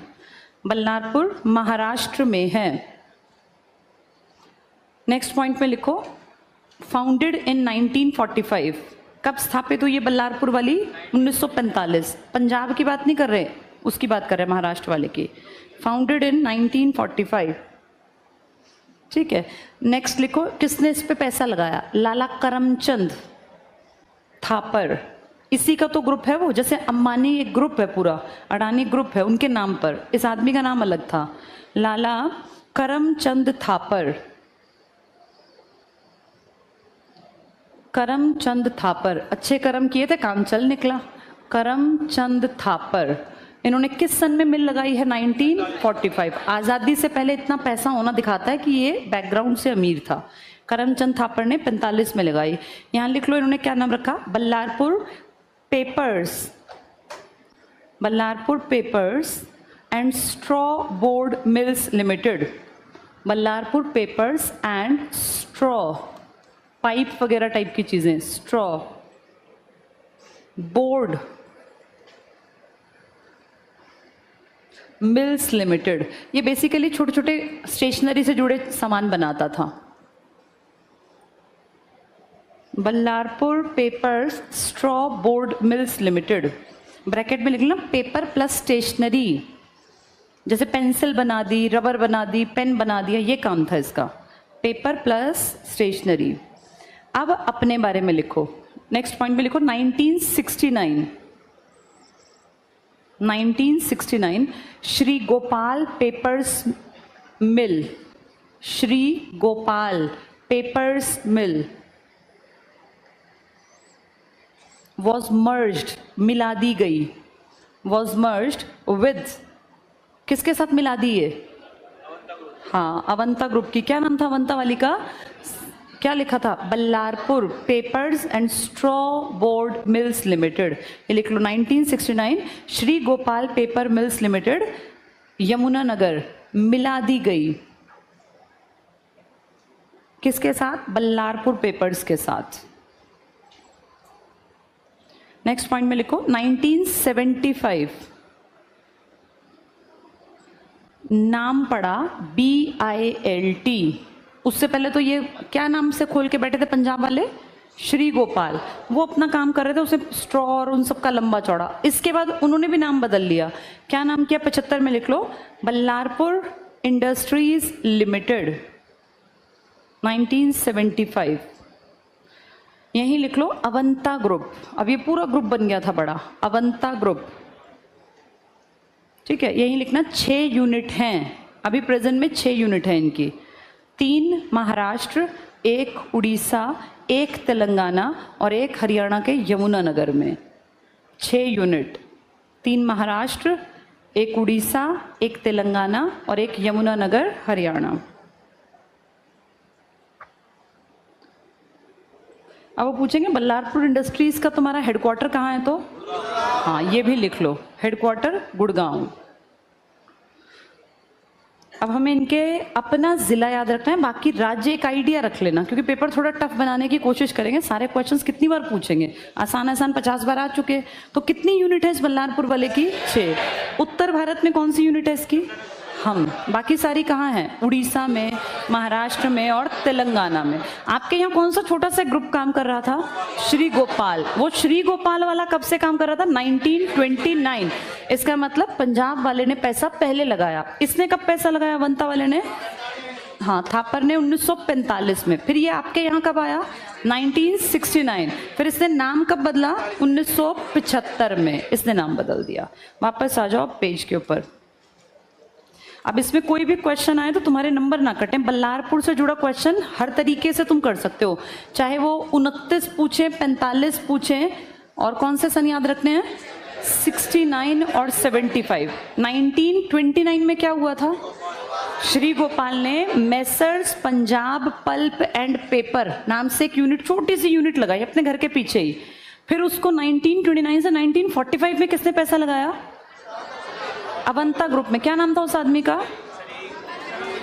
बल्लारपुर महाराष्ट्र में है। नेक्स्ट पॉइंट में लिखो फाउंडेड इन 1945। कब स्थापित हुई ये बल्लारपुर वाली? 1945। पंजाब की बात नहीं कर रहे, उसकी बात कर रहे हैं, महाराष्ट्र वाले की। Founded in 1945। ठीक है, नेक्स्ट लिखो किसने इस पे पैसा लगाया? लाला करमचंद थापर। इसी का तो ग्रुप है वो, जैसे अंबानी एक ग्रुप है पूरा, अडानी ग्रुप है, उनके नाम पर। इस आदमी का नाम अलग था, लाला करमचंद थापर। करमचंद थापर, अच्छे कर्म किए थे, काम चल निकला। करमचंद थापर, इन्होंने किस सन में मिल लगाई है? 1945। आज़ादी से पहले इतना पैसा होना दिखाता है कि ये बैकग्राउंड से अमीर था। करमचंद थापर ने 45 में लगाई। यहाँ लिख लो इन्होंने क्या नाम रखा? Ballarpur papers, Ballarpur papers and straw board mills limited. Ballarpur papers and straw, pipe वगैरह टाइप की चीजें, स्ट्रॉ बोर्ड मिल्स लिमिटेड। ये बेसिकली छोटे छोटे स्टेशनरी से जुड़े सामान बनाता था। Ballarpur papers straw board mills limited, bracket में लिखना पेपर प्लस स्टेशनरी, जैसे पेंसिल बना दी, रबर बना दी, पेन बना दिया, ये काम था इसका, पेपर प्लस स्टेशनरी। अब अपने बारे में लिखो, नेक्स्ट पॉइंट में लिखो 1969। 1969 Shri Gopal papers mill, Shri Gopal papers mill was merged, मिला दी गई, वॉज मर्ज्ड विद, किसके साथ मिला दी ये? हाँ, अवंता ग्रुप की। क्या नाम था अवंता वाली का? क्या लिखा था? Ballarpur papers and straw board mills limited. ये लिख लो 1969 Shri Gopal paper mills limited Yamunanagar मिला दी गई, किसके साथ? बल्लारपुर पेपर्स के साथ। नेक्स्ट पॉइंट में लिखो 1975 नाम पड़ा BILT। उससे पहले तो ये क्या नाम से खोल के बैठे थे पंजाब वाले? श्री गोपाल। वो अपना काम कर रहे थे, उसे स्ट्रॉ और उन सबका लंबा चौड़ा। इसके बाद उन्होंने भी नाम बदल लिया। क्या नाम किया? 75 में लिख लो बल्लारपुर इंडस्ट्रीज लिमिटेड 1975। यहीं लिख लो अवंता ग्रुप। अब ये पूरा ग्रुप बन गया था बड़ा, अवंता ग्रुप, ठीक है। यहीं लिखना 6 यूनिट हैं, अभी प्रेजेंट में 6 यूनिट हैं इनकी। 3 महाराष्ट्र, 1 उड़ीसा, 1 तेलंगाना और 1 हरियाणा के यमुनानगर में। 6 यूनिट, 3 महाराष्ट्र, 1 उड़ीसा, 1 तेलंगाना और 1 यमुनानगर हरियाणा। अब वो पूछेंगे बल्लारपुर इंडस्ट्रीज का तुम्हारा हेडक्वार्टर कहाँ है? तो हाँ, ये भी लिख लो, हेडक्वार्टर गुड़गांव। अब हमें इनके अपना जिला याद रखना है, बाकी राज्य एक आइडिया रख लेना, क्योंकि पेपर थोड़ा टफ बनाने की कोशिश करेंगे। सारे क्वेश्चंस कितनी बार पूछेंगे? आसान आसान 50 बार आ चुके। तो कितनी यूनिट है इस बल्लारपुर वाले की? 6। उत्तर भारत में कौन सी यूनिट है इसकी? हम। बाकी सारी कहाँ हैं? उड़ीसा में, महाराष्ट्र में और तेलंगाना में। आपके यहाँ कौन सा छोटा सा ग्रुप काम कर रहा था? श्री गोपाल। वो श्री गोपाल वाला कब से काम कर रहा था? 1929। इसका मतलब पंजाब वाले ने पैसा पहले लगाया। इसने कब पैसा लगाया? अवंता वाले ने, हाँ, थापर ने 1945 में। फिर ये आपके यहाँ कब आया? 1969। फिर इसने नाम कब बदला? 1975 में इसने नाम बदल दिया। वापस आ जाओ पेज के ऊपर। अब इसमें कोई भी क्वेश्चन आए तो तुम्हारे नंबर ना कटें। बल्लारपुर से जुड़ा क्वेश्चन हर तरीके से तुम कर सकते हो, चाहे वो 29 पूछे, 45 पूछे, और कौन से सन याद रखने हैं? 69 और 75। 1929 में क्या हुआ था? श्री गोपाल ने messrs Punjab pulp and paper नाम से एक यूनिट, छोटी सी यूनिट लगाई अपने घर के पीछे ही। फिर उसको 1929 से 1945 में किसने पैसा लगाया? अवंता ग्रुप में। क्या नाम था उस आदमी का?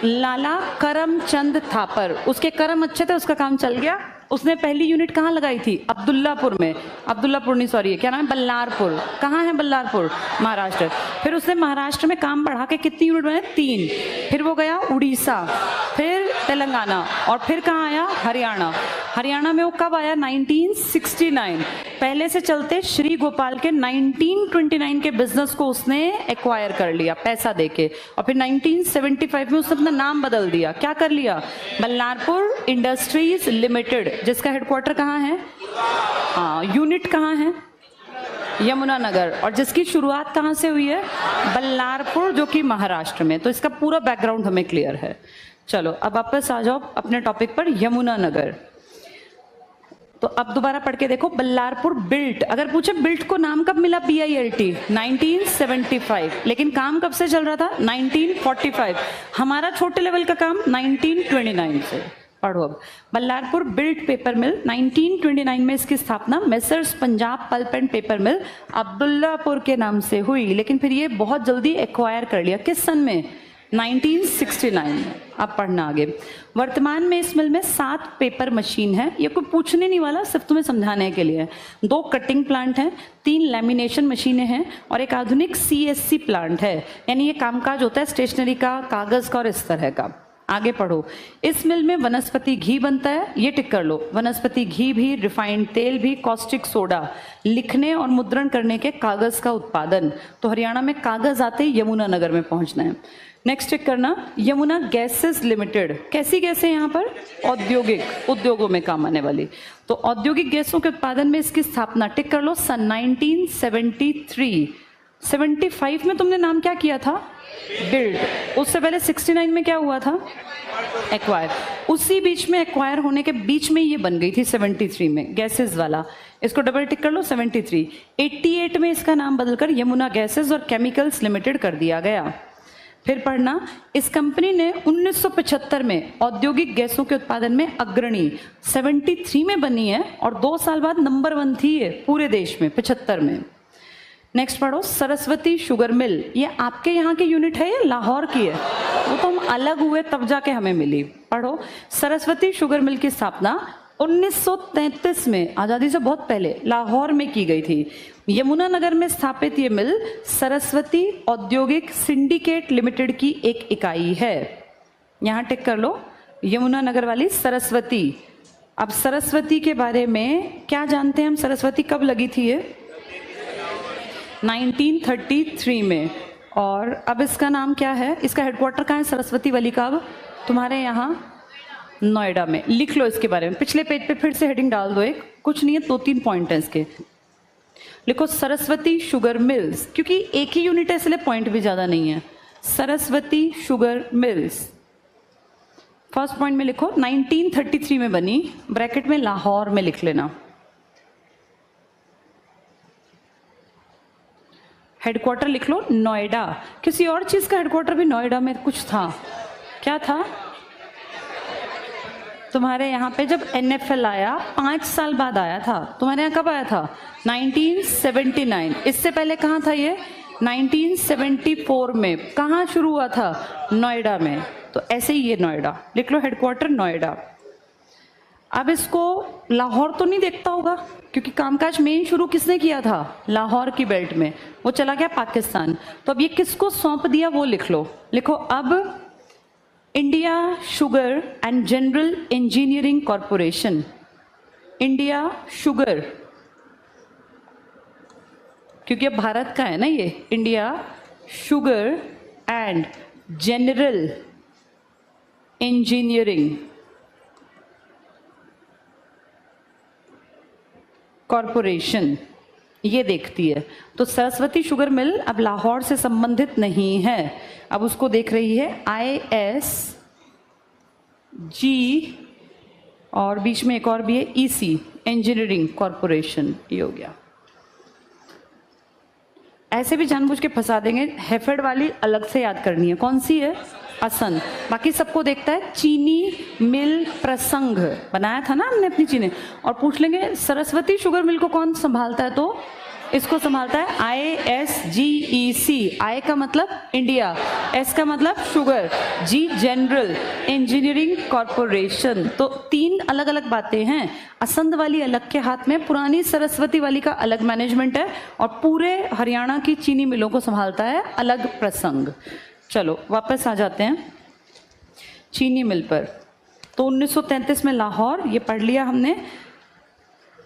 लाला करमचंद थापर। उसके कर्म अच्छे थे, उसका काम चल गया। उसने पहली यूनिट कहाँ लगाई थी? अब्दुल्लापुर में। अब्दुल्लापुर नहीं, सॉरी, क्या नाम है? बल्लारपुर। कहाँ है बल्लारपुर? महाराष्ट्र। फिर उसने महाराष्ट्र में काम बढ़ा के कितनी यूनिट बनाए? 3। फिर वो गया उड़ीसा, फिर तेलंगाना, और फिर कहाँ आया? हरियाणा। हरियाणा में वो कब आया? 1969। पहले से चलते श्री गोपाल के 1929 के बिजनेस को उसने एक्वायर कर लिया पैसा देके, और फिर 1975 में उसने अपना नाम बदल दिया। क्या कर लिया? बल्लारपुर इंडस्ट्रीज लिमिटेड, जिसका हेडक्वार्टर कहाँ है? हाँ, यूनिट कहाँ है? यमुनानगर, और जिसकी शुरुआत कहाँ से हुई है? बल्लारपुर, जो कि महाराष्ट्र में। तो इसका पूरा बैकग्राउंड हमें क्लियर है। चलो अब वापस आ जाओ अपने टॉपिक पर, यमुनानगर। तो अब दोबारा पढ़ के देखो, बल्लारपुर बिल्ट, अगर पूछे बिल्ट को नाम कब मिला BILT? 1975, लेकिन काम कब से चल रहा था? 1945। हमारा छोटे लेवल का काम 1929 से। पढ़ो अब, बल्लारपुर बिल्ट पेपर मिल, 1929 में इसकी स्थापना Messrs Punjab pulp and paper mill Abdullapur के नाम से हुई, लेकिन फिर ये बहुत जल्दी एक्वायर कर लिया। किस सन में? 1969 में। अब पढ़ना आगे। वर्तमान में इस मिल में 7 पेपर मशीन है, ये कोई पूछने नहीं वाला, सिर्फ तुम्हें समझाने के लिए। 2 कटिंग प्लांट हैं, 3 लैमिनेशन मशीनें हैं और एक आधुनिक CSC प्लांट है। यानी ये कामकाज होता है स्टेशनरी का, कागज का और इस तरह का। आगे पढ़ो। इस मिल में वनस्पति घी बनता है, ये टिक कर लो, वनस्पति घी भी, रिफाइंड तेल भी, कॉस्टिक सोडा, लिखने और मुद्रण करने के कागज का उत्पादन। तो हरियाणा में कागज आते ही यमुनानगर में पहुंचना है। नेक्स्ट चेक करना, यमुना गैसेस लिमिटेड। कैसी गैसें यहाँ पर? औद्योगिक, उद्योगों में काम आने वाली। तो औद्योगिक गैसों के उत्पादन में इसकी स्थापना टिक कर लो, सन 1973। 75 में तुमने नाम क्या किया था? बिल्ड। उससे पहले 69 में क्या हुआ था? एक्वायर। उसी बीच में, एक्वायर होने के बीच में ये बन गई थी 73 में, गैसेस वाला। इसको डबल टिक कर लो, 73। 88 में इसका नाम बदलकर यमुना गैसेस और केमिकल्स लिमिटेड कर दिया गया। फिर पढ़ना, इस कंपनी ने 1975 में औद्योगिक गैसों के उत्पादन में अग्रणी, 73 में बनी है और 2 साल बाद नंबर 1 थी ये पूरे देश में, 75 में। नेक्स्ट पढ़ो, सरस्वती शुगर मिल। ये आपके यहाँ की यूनिट है या लाहौर की है? वो तो हम अलग हुए तब जाके हमें मिली। पढ़ो, सरस्वती शुगर मिल की स्थापना 1933 में, आज़ादी से बहुत पहले, लाहौर में की गई थी। यमुनानगर में स्थापित ये मिल सरस्वती औद्योगिक सिंडिकेट लिमिटेड की एक इकाई है। यहाँ टिक कर लो, यमुनानगर वाली सरस्वती। अब सरस्वती के बारे में क्या जानते हैं हम? सरस्वती कब लगी थी ये? 1933 में। और अब इसका नाम क्या है? इसका हेडक्वार्टर कहाँ है सरस्वती वाली का? अब तुम्हारे यहाँ नोएडा में। लिख लो इसके बारे में, पिछले पेज पे फिर से हेडिंग डाल दो एक, कुछ नहीं है, 2-3 पॉइंट है इसके। लिखो सरस्वती शुगर मिल्स, क्योंकि एक ही यूनिट है इसलिए पॉइंट भी ज्यादा नहीं है। Saraswati sugar mills, first point में लिखो 1933 में बनी, ब्रैकेट में लाहौर में लिख लेना। हेडक्वार्टर लिख लो नोएडा। किसी और चीज का हेडक्वार्टर भी नोएडा में कुछ था, क्या था? तुम्हारे यहाँ पे जब NFL आया 5 साल बाद आया था। तुम्हारे यहाँ कब आया था? 1979। इससे पहले कहाँ था ये? 1974 में। कहाँ शुरू हुआ था? नोएडा में। तो ऐसे ही ये नोएडा लिख लो, हेडक्वार्टर नोएडा। अब इसको लाहौर तो नहीं देखता होगा, क्योंकि कामकाज मेन शुरू किसने किया था? लाहौर की बेल्ट में, वो चला गया पाकिस्तान। तो अब ये किसको सौंप दिया वो लिख लो। लिखो अब India sugar and general engineering corporation. India sugar, क्योंकि अब भारत का है ना ये। India sugar and general engineering corporation ये देखती है। तो सरस्वती शुगर मिल अब लाहौर से संबंधित नहीं है, अब उसको देख रही है ISG और बीच में एक और भी है EC, इंजीनियरिंग कॉरपोरेशन। ये हो गया। ऐसे भी जानबूझ के फंसा देंगे। हेफेड वाली अलग से याद करनी है, कौन सी है? असंध। बाकी सबको देखता है चीनी मिल प्रसंग, बनाया था ना हमने अपनी चीनी। और पूछ लेंगे सरस्वती शुगर मिल को कौन संभालता है? तो इसको संभालता है ISGEC। I का मतलब इंडिया, S का मतलब sugar, G general engineering corporation. तो 3 अलग अलग बातें हैं। असंध वाली अलग के हाथ में, पुरानी सरस्वती वाली का अलग मैनेजमेंट है, और पूरे हरियाणा की चीनी मिलों को संभालता है अलग प्रसंग। चलो वापस आ जाते हैं चीनी मिल पर। तो 1933 में लाहौर, ये पढ़ लिया हमने।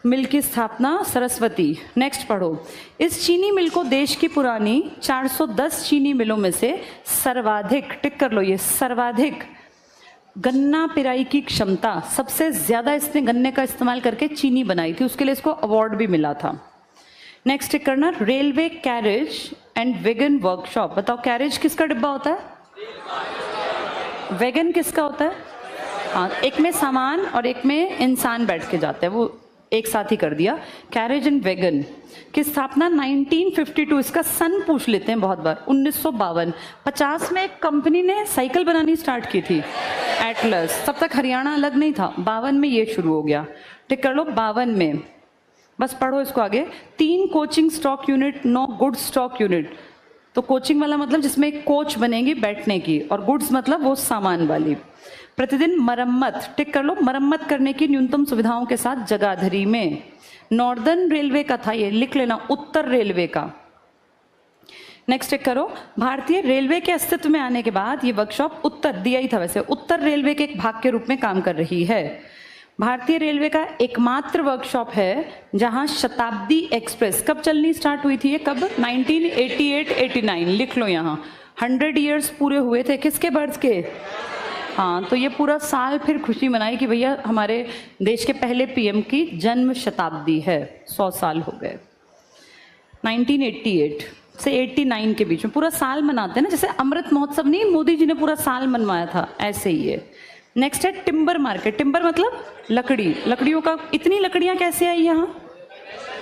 मिल की स्थापना सरस्वती। नेक्स्ट पढ़ो, इस चीनी मिल को देश की पुरानी 410 चीनी मिलों में से सर्वाधिक, टिक कर लो ये, सर्वाधिक गन्ना पिराई की क्षमता, सबसे ज्यादा इसने गन्ने का इस्तेमाल करके चीनी बनाई थी, उसके लिए इसको अवार्ड भी मिला था। नेक्स्ट टिक करना, railway carriage and wagon workshop. बताओ कैरेज किसका डिब्बा होता है, वेगन किसका होता है? हाँ, एक में सामान और एक में इंसान बैठ के जाते हैं, वो एक साथ ही कर दिया। कैरेज एंड वेगन की स्थापना 1952, इसका सन पूछ लेते हैं बहुत बार, 1952। 50 में एक कंपनी ने साइकिल बनानी स्टार्ट की थी, एटलस। तब तक हरियाणा अलग नहीं था, 52 में ये शुरू हो गया। टिक कर लो 52 में, बस पढ़ो इसको आगे। 3 coaching stock unit, 9 goods stock unit. तो कोचिंग वाला मतलब जिसमें एक कोच बनेगी बैठने की, और गुड्स मतलब वो सामान वाली। प्रतिदिन मरम्मत, टिक कर लो, मरम्मत करने की न्यूनतम सुविधाओं के साथ जगाधरी में। नॉर्दर्न रेलवे का था ये, लिख लेना, उत्तर रेलवे का। नेक्स्ट टिक करो, भारतीय रेलवे के अस्तित्व में आने के बाद ये वर्कशॉप उत्तर, दिया ही था वैसे, उत्तर रेलवे के एक भाग के रूप में काम कर रही है। भारतीय रेलवे का एकमात्र वर्कशॉप है जहां शताब्दी एक्सप्रेस कब चलनी स्टार्ट हुई थी, ये कब, 1988-89, लिख लो यहाँ। 100 ईयर्स पूरे हुए थे किसके बर्थ के? हाँ, तो ये पूरा साल फिर खुशी मनाई कि भैया हमारे देश के पहले पीएम की जन्म शताब्दी है, 100 साल हो गए। 1988 से 89 के बीच में पूरा साल मनाते हैं ना, जैसे अमृत महोत्सव नहीं मोदी जी ने पूरा साल मनवाया था, ऐसे ही है। नेक्स्ट है टिम्बर मार्केट। टिम्बर मतलब लकड़ी, लकड़ियों का, इतनी लकड़ियां कैसे आई यहाँ,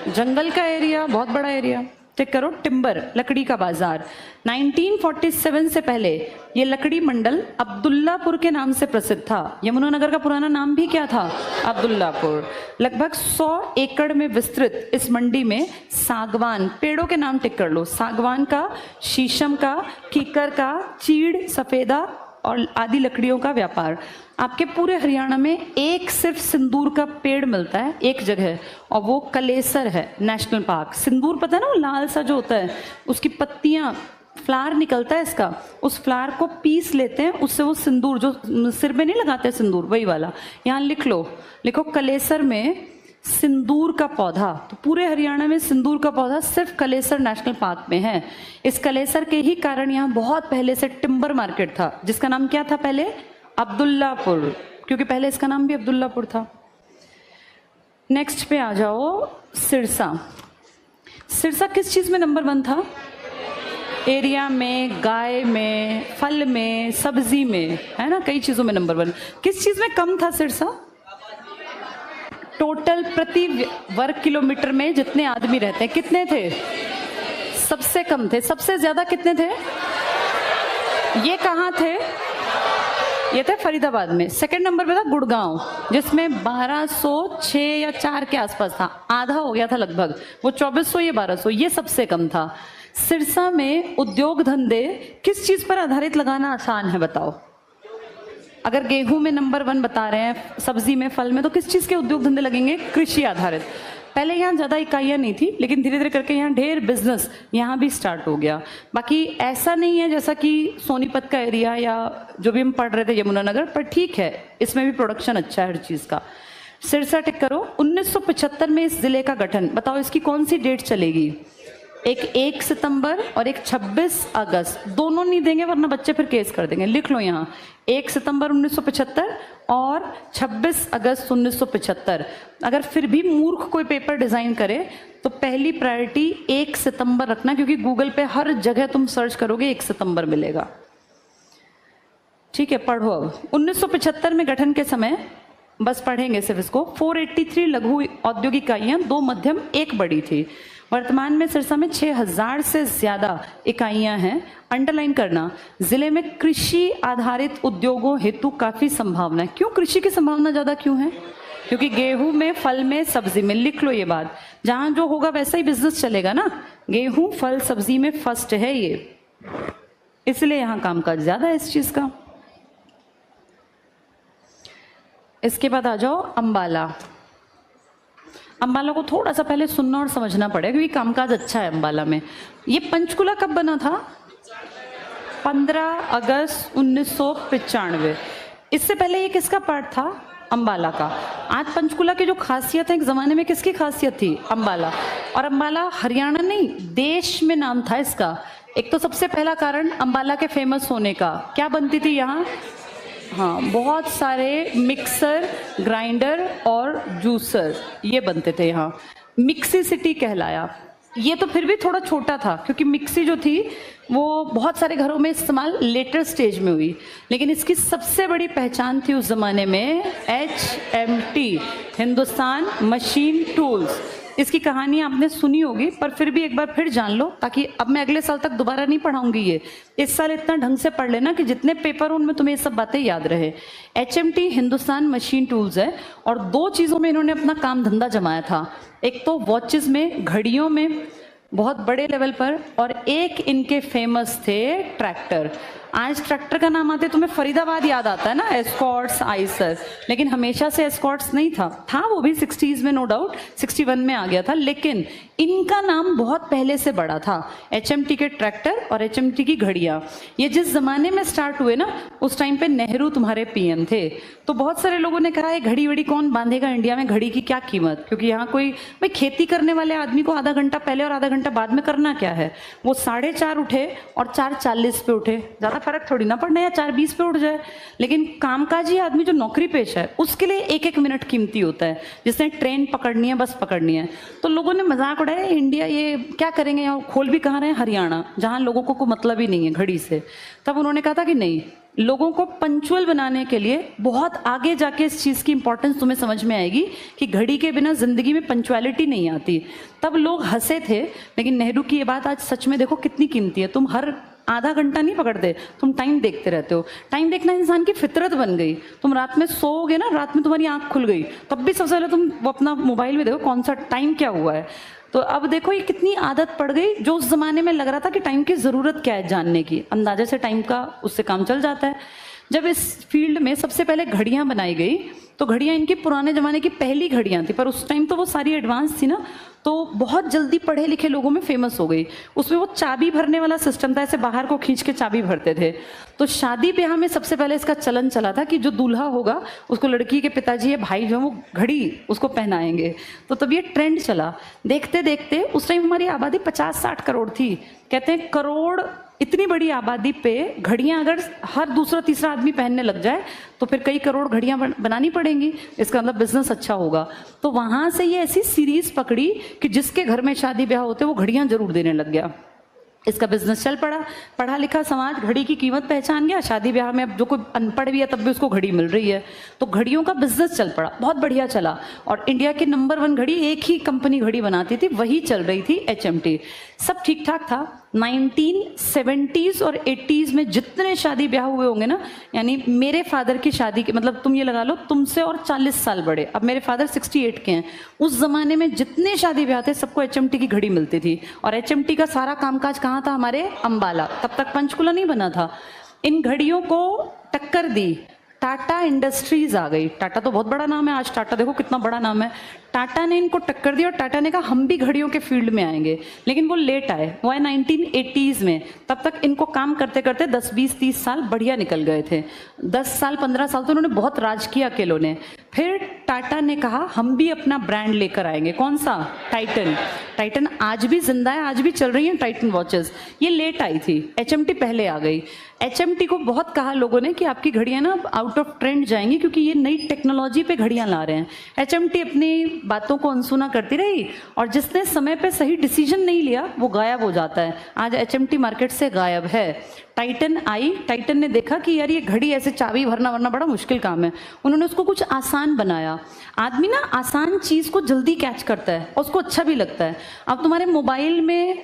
जंगल का एरिया, बहुत बड़ा एरिया। चेक करो, टिम्बर, लकड़ी का बाजार। 1947 से पहले ये लकड़ी मंडल अब्दुल्लापुर के नाम से प्रसिद्ध था। यमुनानगर का पुराना नाम भी क्या था? अब्दुल्लापुर। लगभग 100 एकड़ में विस्तृत इस मंडी में सागवान, पेड़ों के नाम टिक कर लो, सागवान का, शीशम का, कीकर का, चीड़, सफेदा और आदि लकड़ियों का व्यापार। आपके पूरे हरियाणा में एक सिर्फ सिंदूर का पेड़ मिलता है एक जगह, और वो कलेसर है नेशनल पार्क। सिंदूर पता है ना, वो लाल सा जो होता है, उसकी पत्तियां, फ्लावर निकलता है इसका, उस फ्लावर को पीस लेते हैं, उससे वो सिंदूर जो सिर में नहीं लगाते सिंदूर, वही वाला। यहाँ लिख लो, लिखो कलेसर में सिंदूर का पौधा। तो पूरे हरियाणा में सिंदूर का पौधा सिर्फ कलेसर नेशनल पार्क में है। इस कलेसर के ही कारण यहाँ बहुत पहले से टिम्बर मार्केट था, जिसका नाम क्या था पहले? अब्दुल्लापुर, क्योंकि पहले इसका नाम भी अब्दुल्लापुर था। नेक्स्ट पे आ जाओ, सिरसा। सिरसा किस चीज में नंबर 1 था? एरिया में, गाय में, फल में, सब्जी में, है ना, कई चीजों में नंबर 1। किस चीज में कम था सिरसा? टोटल प्रति वर्ग किलोमीटर में जितने आदमी रहते हैं कितने थे? सबसे कम थे। सबसे ज्यादा कितने थे? ये कहाँ थे? ये थे फरीदाबाद में। सेकंड नंबर पे था गुड़गांव, जिसमें 1206 या 4 के आसपास था, आधा हो गया था लगभग, वो 2400, ये 1200, ये सबसे कम था। सिरसा में उद्योग धंधे किस चीज पर आधारित लगाना आसान है बताओ? अगर गेहूं में नंबर 1 बता रहे हैं, सब्जी में, फल में, तो किस चीज के उद्योग धंधे लगेंगे? कृषि आधारित। पहले यहाँ ज्यादा इकाइयां नहीं थी, लेकिन धीरे धीरे करके यहाँ ढेर बिजनेस यहाँ भी स्टार्ट हो गया। बाकी ऐसा नहीं है जैसा कि सोनीपत का एरिया या जो भी हम पढ़ रहे थे यमुनानगर, पर ठीक है, इसमें भी प्रोडक्शन अच्छा है हर चीज का। सिरसा टिक करो। 1975 में इस जिले का गठन, बताओ इसकी कौन सी डेट चलेगी? एक 1 सितंबर और एक 26 अगस्त, दोनों नहीं देंगे वरना बच्चे फिर केस कर देंगे। लिख लो यहाँ, 1 सितंबर 1975 और 26 अगस्त 1975। अगर फिर भी मूर्ख कोई पेपर डिजाइन करे तो पहली प्रायोरिटी 1 सितंबर रखना, क्योंकि गूगल पे हर जगह तुम सर्च करोगे 1 सितंबर मिलेगा। ठीक है, पढ़ो अब। 1975 में गठन के समय, बस पढ़ेंगे सिर्फ इसको, 483 लघु औद्योगिक इकाइयां, 2 मध्यम, 1 बड़ी थी। वर्तमान में सिरसा में 6000 से ज्यादा इकाइयां हैं। अंडरलाइन करना, जिले में कृषि आधारित उद्योगों हेतु काफी संभावना है। क्यों कृषि की संभावना ज्यादा क्यों है? क्योंकि गेहूं में, फल में, सब्जी में, लिख लो ये बात, जहां जो होगा वैसा ही बिजनेस चलेगा ना। गेहूं, फल, सब्जी में फर्स्ट है ये, इसलिए यहां कामकाज ज्यादा है इस चीज का। इसके बाद आ जाओ अंबाला। अंबाला को थोड़ा सा पहले सुनना और समझना पड़ेगा, क्योंकि कामकाज अच्छा है अंबाला में। ये पंचकुला कब बना था? 15 अगस्त 1995। इससे पहले ये किसका पार्ट था? अंबाला का। आज पंचकुला की जो खासियत है, एक जमाने में किसकी खासियत थी? अंबाला। और अंबाला हरियाणा नहीं, देश में नाम था इसका। एक तो सबसे पहला कारण अंबाला के फेमस होने का, क्या बनती थी यहाँ? हाँ, बहुत सारे मिक्सर, ग्राइंडर और जूसर ये बनते थे यहाँ। मिक्सी सिटी कहलाया। ये तो फिर भी थोड़ा छोटा था, क्योंकि मिक्सी जो थी वो बहुत सारे घरों में इस्तेमाल लेटर स्टेज में हुई, लेकिन इसकी सबसे बड़ी पहचान थी उस जमाने में HMT, हिंदुस्तान मशीन टूल्स। इसकी कहानी आपने सुनी होगी, पर फिर भी एक बार फिर जान लो, ताकि अब मैं अगले साल तक दोबारा नहीं पढ़ाऊंगी ये। इस साल इतना ढंग से पढ़ लेना कि जितने पेपर उनमें तुम्हें ये सब बातें याद रहे। HMT हिंदुस्तान मशीन टूल्स है, और 2 चीज़ों में इन्होंने अपना काम धंधा जमाया था। एक तो वॉचेस में, घड़ियों में बहुत बड़े लेवल पर, और एक इनके फेमस थे ट्रैक्टर। आज ट्रैक्टर का नाम आते तुम्हें फरीदाबाद याद आता है ना, एस्कॉर्ट्स, आइसर, लेकिन हमेशा से एस्कॉर्ट्स नहीं था वो भी 60s में, नो डाउट 61 में आ गया था, लेकिन इनका नाम बहुत पहले से बड़ा था। HMT के ट्रैक्टर और HMT की घड़ियां, ये जिस जमाने में स्टार्ट हुए ना, उस टाइम पे नेहरू तुम्हारे PM थे। तो बहुत सारे लोगों ने कहा ये घड़ी वड़ी कौन बांधेगा इंडिया में, घड़ी की क्या कीमत, क्योंकि यहाँ कोई भाई खेती करने वाले आदमी को आधा घंटा पहले और आधा घंटा बाद में करना क्या है। वो 4:30 उठे और 4:40 पे उठे, ज्यादा फर्क थोड़ी ना पड़ना, या 4:20 पे उठ जाए। लेकिन कामकाजी आदमी जो नौकरी पेश है, उसके लिए 1-1 मिनट कीमती होता है, जिसने ट्रेन पकड़नी है, बस पकड़नी है। तो लोगों ने मजाक उड़ाया इंडिया ये क्या करेंगे, यहाँ खोल भी कहाँ रहे हैं, हरियाणा, जहाँ लोगों को कोई मतलब ही नहीं है घड़ी से। तब उन्होंने कहा था कि नहीं, लोगों को पंचुअल बनाने के लिए बहुत आगे जाके इस चीज़ की इंपॉर्टेंस तुम्हें समझ में आएगी कि घड़ी के बिना जिंदगी में पंचुअलिटी नहीं आती। तब लोग हंसे थे, लेकिन नेहरू की ये बात आज सच में देखो कितनी कीमती है। तुम हर आधा घंटा नहीं पकड़ते, तुम टाइम देखते रहते हो। टाइम देखना इंसान की फितरत बन गई। तुम रात में सोओगे ना, रात में तुम्हारी आंख खुल गई, तब भी सबसे पहले तुम वो अपना मोबाइल में देखो कौन सा टाइम क्या हुआ है। तो अब देखो ये कितनी आदत पड़ गई, जो उस जमाने में लग रहा था कि टाइम की ज़रूरत क्या है जानने की, अंदाजे से टाइम का उससे काम चल जाता है। जब इस फील्ड में सबसे पहले घड़ियां बनाई गई, तो घड़ियां इनकी पुराने ज़माने की पहली घड़ियां थी, पर उस टाइम तो वो सारी एडवांस थी ना, तो बहुत जल्दी पढ़े लिखे लोगों में फेमस हो गई। उसमें वो चाबी भरने वाला सिस्टम था, ऐसे बाहर को खींच के चाबी भरते थे। तो शादी ब्याह में सबसे पहले इसका चलन चला था कि जो दूल्हा होगा उसको लड़की के पिताजी या भाई जो है वो घड़ी उसको पहनाएंगे। तो तब ये ट्रेंड चला। देखते देखते उस टाइम हमारी आबादी 50-60 करोड़ थी। कहते हैं करोड़ इतनी बड़ी आबादी पे घड़ियां अगर हर दूसरा तीसरा आदमी पहनने लग जाए तो फिर कई करोड़ घड़ियां बनानी पड़ेंगी, इसका मतलब बिजनेस अच्छा होगा। तो वहां से ये ऐसी सीरीज पकड़ी कि जिसके घर में शादी ब्याह होते वो घड़ियां जरूर देने लग गया। इसका बिजनेस चल पड़ा। पढ़ा लिखा समाज घड़ी की कीमत पहचान गया। शादी ब्याह में अब जो कोई अनपढ़ भी है तब भी उसको घड़ी मिल रही है, तो घड़ियों का बिजनेस चल पड़ा, बहुत बढ़िया चला। और इंडिया की नंबर 1 घड़ी एक ही कंपनी घड़ी बनाती थी, वही चल रही थी HMT। सब ठीक ठाक था। 1970s और 80s में जितने शादी ब्याह हुए होंगे ना, यानी मेरे फादर की शादी के, मतलब तुम ये लगा लो तुमसे और 40 साल बड़े, अब मेरे फादर 68 के हैं, उस जमाने में जितने शादी ब्याह थे सबको HMT की घड़ी मिलती थी। और HMT का सारा कामकाज कहाँ था? हमारे अंबाला। तब तक पंचकुला नहीं बना था। इन घड़ियों को टक्कर दी टाटा इंडस्ट्रीज आ गई। टाटा तो बहुत बड़ा नाम है, आज टाटा देखो कितना बड़ा नाम है। टाटा ने इनको टक्कर दी और टाटा ने कहा हम भी घड़ियों के फील्ड में आएंगे, लेकिन वो लेट आए, वो आए 1980s में। तब तक इनको काम करते करते 10, 20, 30 साल बढ़िया निकल गए थे। 10 साल 15 साल तो उन्होंने बहुत राज किया अकेलों ने। फिर टाटा ने कहा हम भी अपना ब्रांड लेकर आएंगे। कौन सा? टाइटन। टाइटन आज भी जिंदा है, आज भी चल रही हैं टाइटन वॉचेस। ये लेट आई थी, HMT पहले आ गई। HMT को बहुत कहा लोगों ने कि आपकी घड़ियां ना आउट ऑफ ट्रेंड जाएंगी, क्योंकि ये नई टेक्नोलॉजी पे घड़ियां ला रहे हैं। HMT अपनी बातों को अनसुना करती रही, और जिसने समय पे सही डिसीजन नहीं लिया वो गायब हो जाता है। आज HMT मार्केट से गायब है। टाइटन आई, टाइटन ने देखा कि यार ये घड़ी ऐसे चाबी भरना वरना बड़ा मुश्किल काम है। उन्होंने उसको कुछ आसान बनाया। आदमी ना आसान चीज को जल्दी कैच करता है और उसको अच्छा भी लगता है। अब तुम्हारे मोबाइल में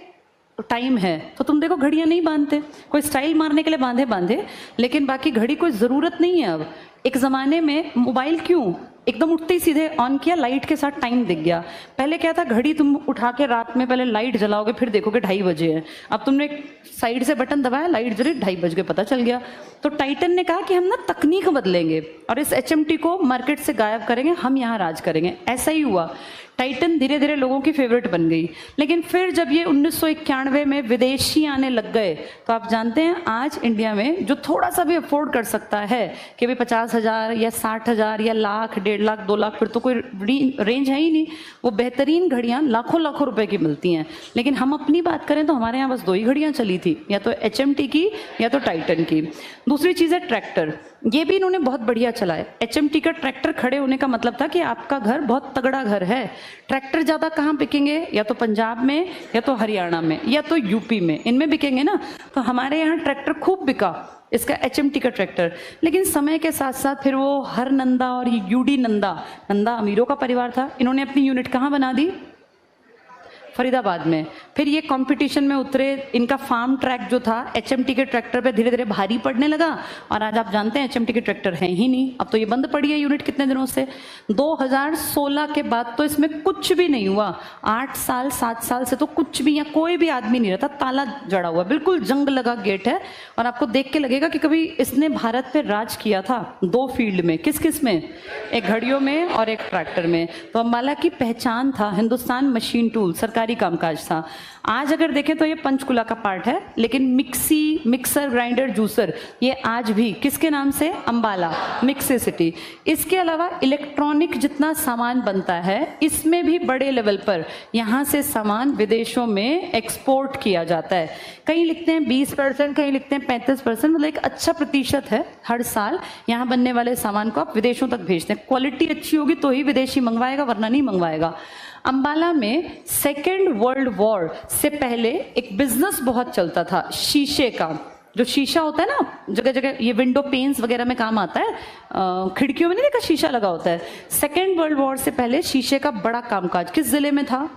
टाइम है तो तुम देखो घड़ियां नहीं बांधते, कोई स्टाइल मारने के लिए बांधे, लेकिन बाकी घड़ी कोई जरूरत नहीं है अब। एक जमाने में मोबाइल क्यों एकदम उठते ही सीधे ऑन किया, लाइट के साथ टाइम दिख गया। पहले क्या था, घड़ी तुम उठा के रात में पहले लाइट जलाओगे, फिर देखोगे 2:30 बजे है। अब तुमने एक साइड से बटन दबाया, लाइट जली, 2:30 बज गए, पता चल गया। तो टाइटन ने कहा कि हम ना तकनीक बदलेंगे और इस HMT को मार्केट से गायब करेंगे, हम यहाँ राज करेंगे। ऐसा ही हुआ। टाइटन धीरे धीरे लोगों की फेवरेट बन गई। लेकिन फिर जब ये 1991 में विदेशी आने लग गए, तो आप जानते हैं आज इंडिया में जो थोड़ा सा भी अफोर्ड कर सकता है कि भाई 50,000 या 60,000 या लाख, 1.5 लाख, 2 लाख, फिर तो कोई रेंज है ही नहीं। वो बेहतरीन घड़ियां लाखों लाखों रुपए की मिलती हैं। लेकिन हम अपनी बात करें तो हमारे यहाँ बस 2 ही घड़ियां चली थी, या तो HMT की या तो टाइटन की। दूसरी चीज़ है ट्रैक्टर। ये भी इन्होंने बहुत बढ़िया चला है। एचएमटी का ट्रैक्टर खड़े होने का मतलब था कि आपका घर बहुत तगड़ा घर है। ट्रैक्टर ज्यादा कहाँ बिकेंगे, या तो पंजाब में, या तो हरियाणा में, या तो यूपी में, इनमें बिकेंगे ना। तो हमारे यहाँ ट्रैक्टर खूब बिका, इसका एचएमटी का ट्रैक्टर। लेकिन समय के साथ साथ फिर वो हर नंदा और यूडी नंदा, नंदा अमीरों का परिवार था, इन्होंने अपनी यूनिट कहाँ बना दी, फरीदाबाद में। फिर ये कंपटीशन में उतरे, इनका फार्म ट्रैक जो था एचएमटी के ट्रैक्टर पे धीरे धीरे भारी पड़ने लगा, और आज आप जानते हैं एचएमटी के ट्रैक्टर हैं ही नहीं। अब तो ये बंद पड़ी है यूनिट कितने दिनों से। 2016 के बाद तो इसमें कुछ भी नहीं हुआ। 8 साल 7 साल से तो कुछ भी, यहाँ कोई भी आदमी नहीं रहता, ताला जड़ा हुआ, बिल्कुल जंग लगा गेट है। और आपको देख के लगेगा कि कभी इसने भारत पे राज किया था 2 फील्ड में। किस किस में, एक घड़ियों में और एक ट्रैक्टर में। तो अंबाला की पहचान था हिंदुस्तान मशीन टूल, सरकारी कामकाज था। आज अगर देखें तो ये पंचकुला का पार्ट है, लेकिन मिक्सी, मिक्सर, ग्राइंडर, जूसर, ये आज भी किसके नाम से, अंबाला, मिक्सी सिटी। इसके अलावा इलेक्ट्रॉनिक जितना सामान बनता है, इसमें भी बड़े लेवल पर यहाँ से सामान विदेशों में एक्सपोर्ट किया जाता है। कहीं लिखते हैं 20%, कहीं लिखते हैं 35%, मतलब एक अच्छा प्रतिशत है। हर साल यहाँ बनने वाले सामान को आप विदेशों तक भेजते हैं। क्वालिटी अच्छी होगी तो ही विदेशी मंगवाएगा, वरना नहीं मंगवाएगा। अंबाला में सेकेंड वर्ल्ड वॉर से पहले एक बिजनेस बहुत चलता था शीशे का। जो शीशा होता है ना, जगह जगह ये विंडो पेन्स वगैरह में काम आता है, खिड़कियों में नहीं देखा शीशा लगा होता है। सेकेंड वर्ल्ड वॉर से पहले शीशे का बड़ा कामकाज किस जिले में था,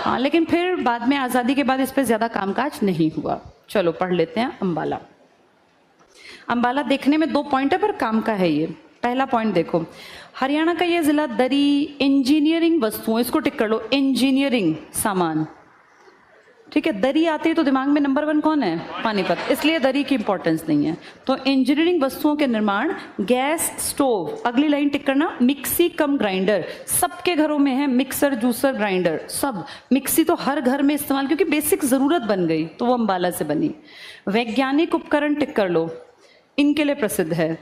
हाँ, लेकिन फिर बाद में आज़ादी के बाद इस पर ज़्यादा कामकाज नहीं हुआ। चलो पढ़ लेते हैं अंबाला। अंबाला देखने में 2 पॉइंट है पर काम का है ये। पहला पॉइंट देखो, हरियाणा का ये जिला दरी, इंजीनियरिंग वस्तुओं, इसको टिक कर लो, इंजीनियरिंग सामान, ठीक है। दरी आती है तो दिमाग में नंबर 1 कौन है, पानीपत, इसलिए दरी की इंपॉर्टेंस नहीं है। तो इंजीनियरिंग वस्तुओं के निर्माण, गैस स्टोव, अगली लाइन टिक करना, मिक्सी कम ग्राइंडर, सबके घरों में है मिक्सर, जूसर, ग्राइंडर, सब। मिक्सी तो हर घर में इस्तेमाल, क्योंकि बेसिक जरूरत बन गई, तो वो अंबाला से बनी। वैज्ञानिक उपकरण टिक कर लो, इनके लिए प्रसिद्ध है।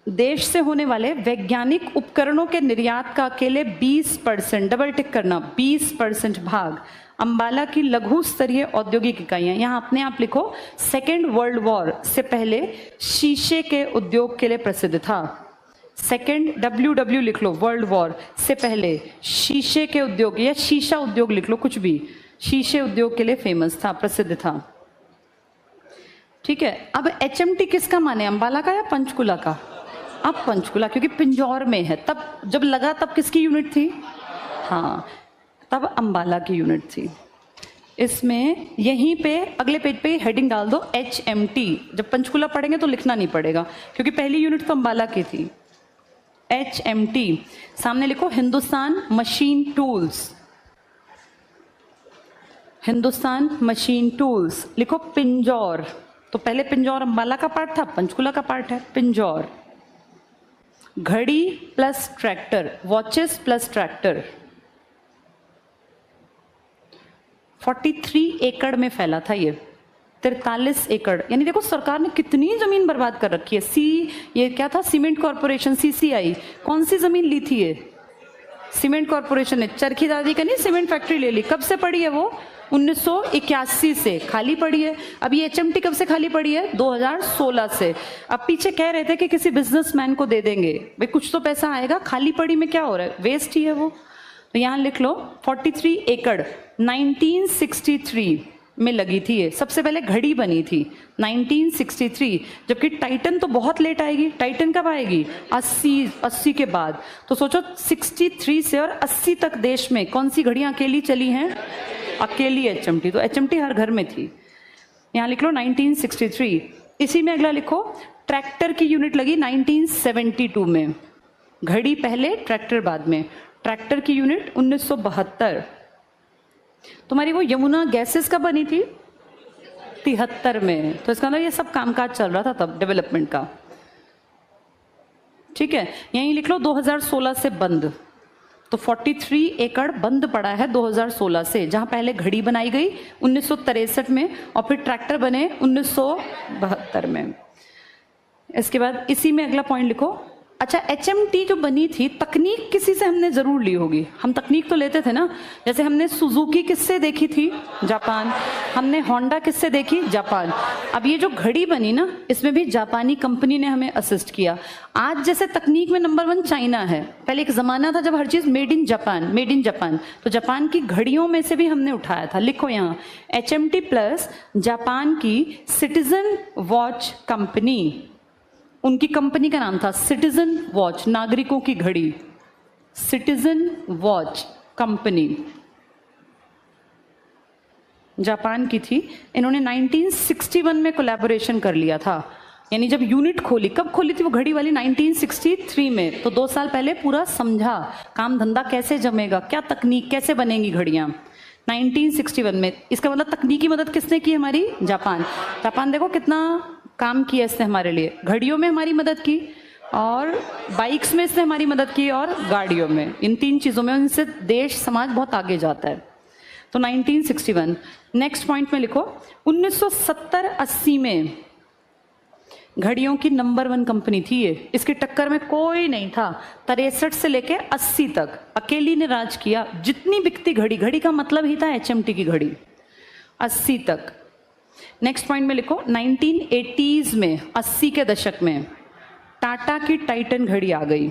देश से होने वाले वैज्ञानिक उपकरणों के निर्यात का अकेले 20%, डबल टिक करना, 20% भाग अंबाला की लघु स्तरीय औद्योगिक इकाइयां। यहाँ अपने आप लिखो, सेकेंड वर्ल्ड वॉर से पहले शीशे के उद्योग के लिए प्रसिद्ध था। सेकेंड WW लिख लो, वर्ल्ड वॉर से पहले शीशे के उद्योग, या शीशा उद्योग लिख लो, कुछ भी, शीशे उद्योग के लिए फेमस था, प्रसिद्ध था, ठीक है। अब एचएमटी किसका माने, अंबाला का या पंचकुला का? अब पंचकुला, क्योंकि पिंजौर में है। तब जब लगा तब किसकी यूनिट थी, हाँ, तब अंबाला की यूनिट थी। इसमें यहीं पे अगले पेज पे हेडिंग डाल दो HMT। जब पंचकुला पढ़ेंगे तो लिखना नहीं पड़ेगा, क्योंकि पहली यूनिट तो अंबाला की थी। HMT सामने लिखो, Hindustan machine tools, Hindustan machine tools लिखो। पिंजौर, तो पहले पिंजौर अंबाला का पार्ट था, पंचकुला का पार्ट है पिंजौर। घड़ी plus tractor, watches plus tractor, 43 एकड़ में फैला था ये, 43 एकड़, यानी देखो सरकार ने कितनी जमीन बर्बाद कर रखी है। ये क्या था, सीमेंट कॉर्पोरेशन, CCI, कौन सी जमीन ली थी ये, सीमेंट कॉर्पोरेशन ने। चरखी दादी का नहीं, सीमेंट फैक्ट्री ले ली। कब से पड़ी है वो, 1981 से खाली पड़ी है। अब ये HMT कब से खाली पड़ी है, 2016 से। अब पीछे कह रहे थे कि किसी बिजनेसमैन को दे देंगे, भाई कुछ तो पैसा आएगा, खाली पड़ी में क्या हो रहा है, वेस्ट ही है वो। तो यहाँ लिख लो 43 एकड़ 1963 में लगी थी ये। सबसे पहले घड़ी बनी थी 1963, जबकि टाइटन तो बहुत लेट आएगी। टाइटन कब आएगी, 80 के बाद। तो सोचो 63 से और 80 तक देश में कौन सी घड़ियां अकेली चली हैं, अकेली HMT। तो HMT हर घर में थी। यहाँ लिख लो 1963। इसी में अगला लिखो, ट्रैक्टर की यूनिट लगी 1972 में, घड़ी पहले ट्रैक्टर बाद में। ट्रैक्टर की यूनिट 1972। तुम्हारी वो यमुना गैसेस कब बनी थी, 73 में। तो इसका मतलब ये सब कामकाज चल रहा था तब, डेवलपमेंट का, ठीक है। यहीं लिख लो 2016 से बंद। तो 43 एकड़ बंद पड़ा है 2016 से, जहां पहले घड़ी बनाई गई 1963 में और फिर ट्रैक्टर बने 1972 में। इसके बाद इसी में अगला पॉइंट लिखो, अच्छा, HMT जो बनी थी, तकनीक किसी से हमने जरूर ली होगी, हम तकनीक तो लेते थे ना। जैसे हमने सुजुकी किससे देखी थी? जापान। हमने होंडा किससे देखी? जापान। अब ये जो घड़ी बनी ना, इसमें भी जापानी कंपनी ने हमें असिस्ट किया। आज जैसे तकनीक में नंबर 1 चाइना है, पहले एक जमाना था जब हर चीज made in Japan, made in Japan, तो जापान की घड़ियों में से भी हमने उठाया था। लिखो यहाँ HMT प्लस जापान की सिटीजन वॉच कंपनी, उनकी कंपनी का नाम था सिटीजन वॉच, नागरिकों की घड़ी, सिटीजन वॉच कंपनी जापान की थी। इन्होंने 1961 में कोलैबोरेशन कर लिया था, यानी जब यूनिट खोली। कब खोली थी वो घड़ी वाली? 1963 में। तो 2 साल पहले पूरा समझा काम धंधा कैसे जमेगा, क्या तकनीक, कैसे बनेंगी घड़ियां, 1961 में। इसका मतलब तकनीकी मदद किसने की? हमारी जापान। जापान देखो कितना काम किया इसने हमारे लिए, घड़ियों में हमारी मदद की, और बाइक्स में इसने हमारी मदद की, और गाड़ियों में। इन 3 चीज़ों में इनसे देश समाज बहुत आगे जाता है। तो 1961। नेक्स्ट पॉइंट में लिखो 1970-80 में घड़ियों की नंबर 1 कंपनी थी ये, इसकी टक्कर में कोई नहीं था। 63 से लेके 80 तक अकेली ने राज किया। जितनी बिकती घड़ी, घड़ी का मतलब ही था HMT की घड़ी, 80 तक। नेक्स्ट पॉइंट में लिखो 1980s में, 80 के दशक में टाटा की टाइटन घड़ी आ गई।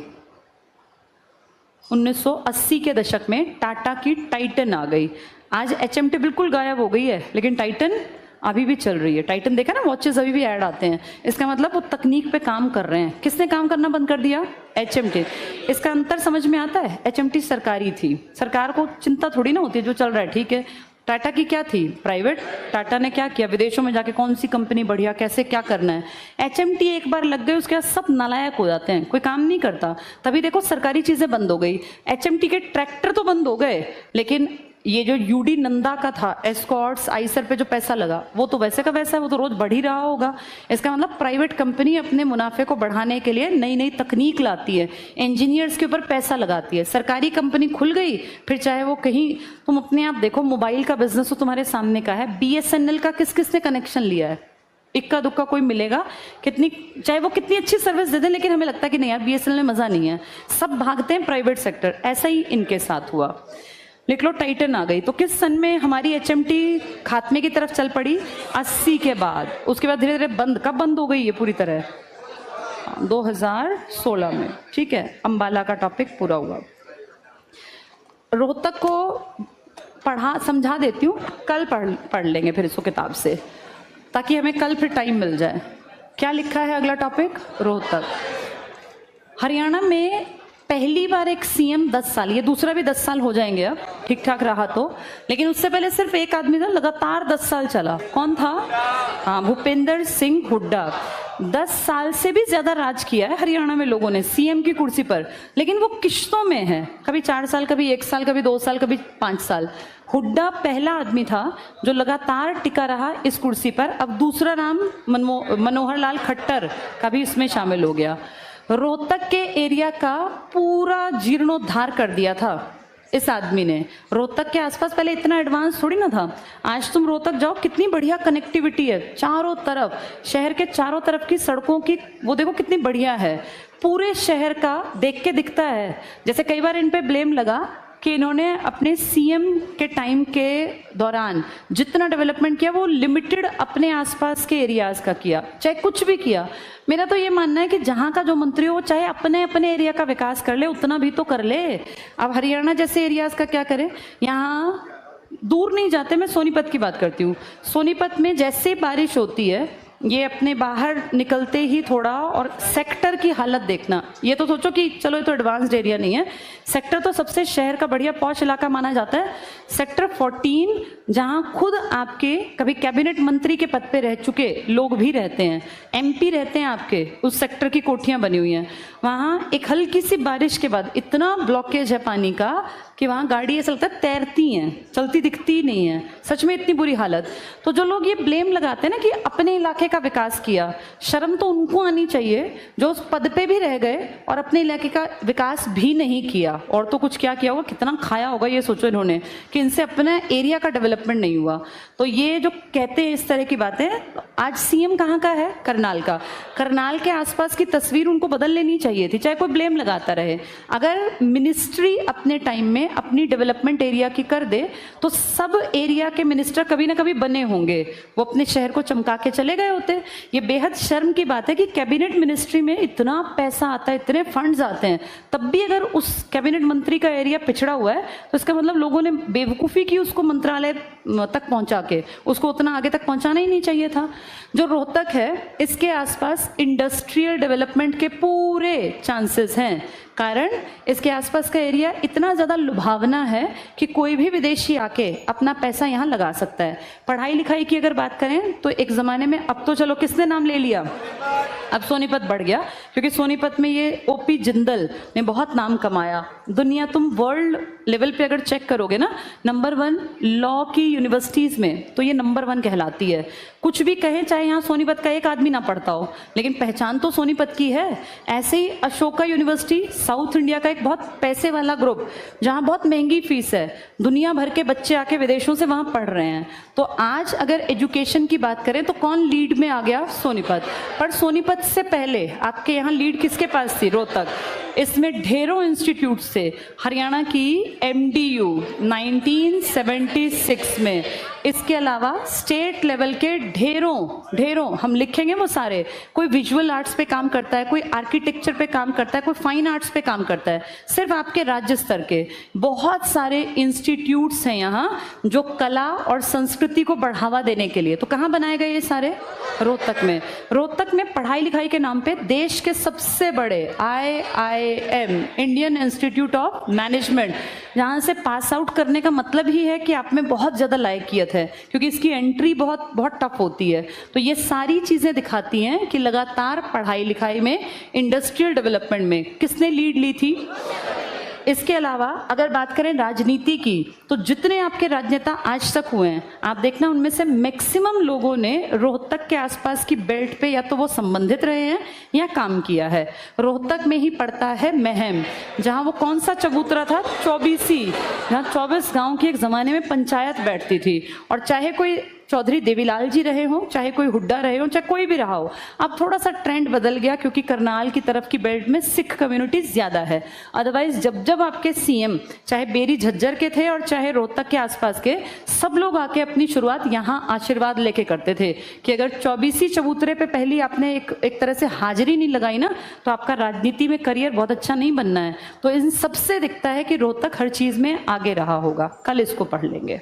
1980 के दशक में टाटा की टाइटन आ गई। आज HMT बिल्कुल गायब हो गई है, लेकिन टाइटन अभी भी चल रही है। टाइटन देखा ना, वॉचेस अभी भी ऐड आते हैं। इसका मतलब वो तकनीक पे काम कर रहे हैं। किसने काम करना बंद कर दिया? HMT। इसका अंतर समझ में आता है? HMT सरकारी थी, सरकार को चिंता थोड़ी ना होती है, जो चल रहा है ठीक है। टाटा की क्या थी? प्राइवेट। टाटा ने क्या किया? विदेशों में जाके कौन सी कंपनी बढ़िया, कैसे क्या करना है। HMT एक बार लग गए, उसके बाद सब नालायक हो जाते हैं, कोई काम नहीं करता। तभी देखो सरकारी चीजें बंद हो गई। HMT के ट्रैक्टर तो बंद हो गए, लेकिन ये जो UD नंदा का था, एस्कॉर्ट्स, आइसर पे जो पैसा लगा, वो तो वैसे का वैसा है, वो तो रोज बढ़ ही रहा होगा। इसका मतलब प्राइवेट कंपनी अपने मुनाफे को बढ़ाने के लिए नई नई तकनीक लाती है, इंजीनियर्स के ऊपर पैसा लगाती है। सरकारी कंपनी खुल गई, फिर चाहे वो कहीं, तुम अपने आप देखो, मोबाइल का बिजनेस तो तुम्हारे सामने का है। BSNL का किस किसने कनेक्शन लिया है? इक्का दुक्का कोई मिलेगा, कितनी, चाहे वो कितनी अच्छी सर्विस दे दें, लेकिन हमें लगता है कि नहीं यार BSNL में मजा नहीं है, सब भागते हैं प्राइवेट सेक्टर। ऐसा ही इनके साथ हुआ। लिख लो टाइटन आ गई। तो किस सन में हमारी HMT खात्मे की तरफ चल पड़ी? 80 के बाद। उसके बाद धीरे धीरे बंद, कब बंद हो गई ये पूरी तरह? 2016 में। ठीक है, अंबाला का टॉपिक पूरा हुआ। रोहतक को समझा देती हूँ, कल पढ़ लेंगे फिर इसको किताब से, ताकि हमें कल फिर टाइम मिल जाए। क्या लिखा है अगला टॉपिक? रोहतक। हरियाणा में पहली बार एक CM 10 साल, ये दूसरा भी 10 साल हो जाएंगे अब, ठीक ठाक रहा तो, लेकिन उससे पहले सिर्फ एक आदमी था, लगातार 10 साल चला। कौन था? हाँ, भूपेंद्र सिंह हुड्डा। 10 साल से भी ज्यादा राज किया है हरियाणा में लोगों ने CM की कुर्सी पर, लेकिन वो किश्तों में है, कभी 4 साल, कभी 1 साल, कभी 2 साल, कभी 5 साल। हुड्डा पहला आदमी था जो लगातार टिका रहा इस कुर्सी पर। अब दूसरा नाम मनोहर लाल खट्टर का भी इसमें शामिल हो गया। रोहतक के एरिया का पूरा जीर्णोद्धार कर दिया था इस आदमी ने। रोहतक के आसपास पहले इतना एडवांस थोड़ी ना था। आज तुम रोहतक जाओ, कितनी बढ़िया कनेक्टिविटी है चारों तरफ, शहर के चारों तरफ की सड़कों की वो देखो कितनी बढ़िया है। पूरे शहर का देख के दिखता है। जैसे कई बार इन पे ब्लेम लगा कि इन्होंने अपने CM के टाइम के दौरान जितना डेवलपमेंट किया वो लिमिटेड अपने आसपास के एरियाज का किया, चाहे कुछ भी किया। मेरा तो ये मानना है कि जहाँ का जो मंत्री हो वो चाहे अपने अपने एरिया का विकास कर ले, उतना भी तो कर ले। अब हरियाणा जैसे एरियाज का क्या करे? यहाँ दूर नहीं जाते, मैं सोनीपत की बात करती हूँ। सोनीपत में जैसे बारिश होती है, ये अपने बाहर निकलते ही थोड़ा, और सेक्टर की हालत देखना, ये तो सोचो कि चलो ये तो एडवांस्ड एरिया नहीं है, सेक्टर तो सबसे शहर का बढ़िया पॉश इलाका माना जाता है। सेक्टर 14 जहां खुद आपके कभी कैबिनेट मंत्री के पद पे रह चुके लोग भी रहते हैं, MP रहते हैं आपके, उस सेक्टर की कोठियां बनी हुई हैं। वहां एक हल्की सी बारिश के बाद इतना ब्लॉकेज है पानी का कि वहां गाड़ी ऐसा लगता है तैरती हैं, चलती दिखती नहीं है, सच में इतनी बुरी हालत। तो जो लोग ये ब्लेम लगाते हैं ना कि अपने इलाके का विकास किया। शर्म तो उनको आनी चाहिए जो उस पद पे भी रह गए और अपने इलाके का विकास भी नहीं किया। और तो कुछ क्या किया होगा, कितना खाया होगा ये सोचो इन्होंने कि इनसे अपने एरिया का डेवलपमेंट नहीं हुआ। तो ये जो कहते हैं इस तरह की बातें, आज सीएम कहाँ का है? करनाल का। करनाल के आसपास की तस्वीर उनको बदल लेनी चाहिए थी, चाहे कोई ब्लेम लगाता रहे। अगर मिनिस्ट्री अपने टाइम में अपनी डेवलपमेंट एरिया की कर दे तो सब एरिया के मिनिस्टर कभी ना कभी बने होंगे, वो अपने शहर को चमका के चले गए होते। ये बेहद शर्म की बात है कि कैबिनेट मिनिस्ट्री में इतना पैसा आता है, इतने फंड्स आते हैं, तब भी अगर उस कैबिनेट मंत्री का एरिया पिछड़ा हुआ है तो इसका मतलब लोगों ने बेवकूफ़ी की उसको मंत्रालय तक पहुंचा के, उसको उतना आगे तक पहुंचाना ही नहीं चाहिए था। जो रोहतक है इसके आसपास इंडस्ट्रियल डेवलपमेंट के पूरे चांसेस हैं, कारण इसके आसपास का एरिया इतना ज़्यादा लुभावना है कि कोई भी विदेशी आके अपना पैसा यहाँ लगा सकता है। पढ़ाई लिखाई की अगर बात करें तो एक ज़माने में, अब तो चलो किसने नाम ले लिया, अब सोनीपत बढ़ गया, क्योंकि सोनीपत में ये ओपी जिंदल ने बहुत नाम कमाया। दुनिया, तुम वर्ल्ड लेवल पे अगर चेक करोगे ना, नंबर 1 लॉ की यूनिवर्सिटीज़ में तो ये नंबर 1 कहलाती है। कुछ भी कहें, चाहे यहाँ सोनीपत का एक आदमी ना पढ़ता हो, लेकिन पहचान तो सोनीपत की है। ऐसे ही अशोका यूनिवर्सिटी, साउथ इंडिया का एक बहुत पैसे वाला ग्रुप, जहाँ बहुत महंगी फीस है, दुनिया भर के बच्चे आके विदेशों से वहाँ पढ़ रहे हैं। तो आज अगर एजुकेशन की बात करें तो कौन लीड में आ गया? सोनीपत। पर सोनीपत से पहले आपके यहाँ लीड किसके पास थी? रोहतक। इसमें ढेरों इंस्टीट्यूट से, हरियाणा की MDU 1976 में, इसके अलावा स्टेट लेवल के ढेरों हम लिखेंगे वो सारे, कोई विजुअल आर्ट्स पे काम करता है, कोई आर्किटेक्चर पे काम करता है, कोई फाइन आर्ट्स पे काम करता है। सिर्फ आपके राज्य स्तर के बहुत सारे इंस्टीट्यूट्स हैं यहाँ जो कला और संस्कृति को बढ़ावा देने के लिए। तो कहाँ बनाए गए ये सारे? रोहतक में। रोहतक में पढ़ाई लिखाई के नाम पे देश के सबसे बड़े IIM, Indian institute of management, जहाँ से पास आउट करने का मतलब ही है कि आप में बहुत ज़्यादा लायकियत है, क्योंकि इसकी एंट्री बहुत टफ होती है। तो ये सारी चीज़ें दिखाती हैं कि लगातार पढ़ाई लिखाई में, इंडस्ट्रियल डेवलपमेंट में किसने लीड ली थी। इसके अलावा अगर बात करें राजनीति की, तो जितने आपके राजनेता आज तक हुए हैं, आप देखना उनमें से मैक्सिमम लोगों ने रोहतक के आसपास की बेल्ट पे या तो वो संबंधित रहे हैं या काम किया है। रोहतक में ही पड़ता है महम, जहाँ वो कौन सा चबूतरा था? चौबीसी, जहाँ 24 गांव की एक ज़माने में पंचायत बैठती थी। और चाहे कोई चौधरी देवीलाल जी रहे हों, चाहे कोई हुड्डा रहे हों, चाहे कोई भी रहा हो, अब थोड़ा सा ट्रेंड बदल गया क्योंकि करनाल की तरफ की बेल्ट में सिख कम्युनिटी ज़्यादा है। अदरवाइज जब आपके CM चाहे बेरी झज्जर के थे और चाहे रोहतक के आसपास के, सब लोग आके अपनी शुरुआत यहाँ आशीर्वाद लेके करते थे कि अगर 24 चबूतरे पे पहली आपने एक तरह से हाजिरी नहीं लगाई ना, तो आपका राजनीति में करियर बहुत अच्छा नहीं बनना है। तो इन सबसे दिखता है कि रोहतक हर चीज़ में आगे रहा होगा। कल इसको पढ़ लेंगे।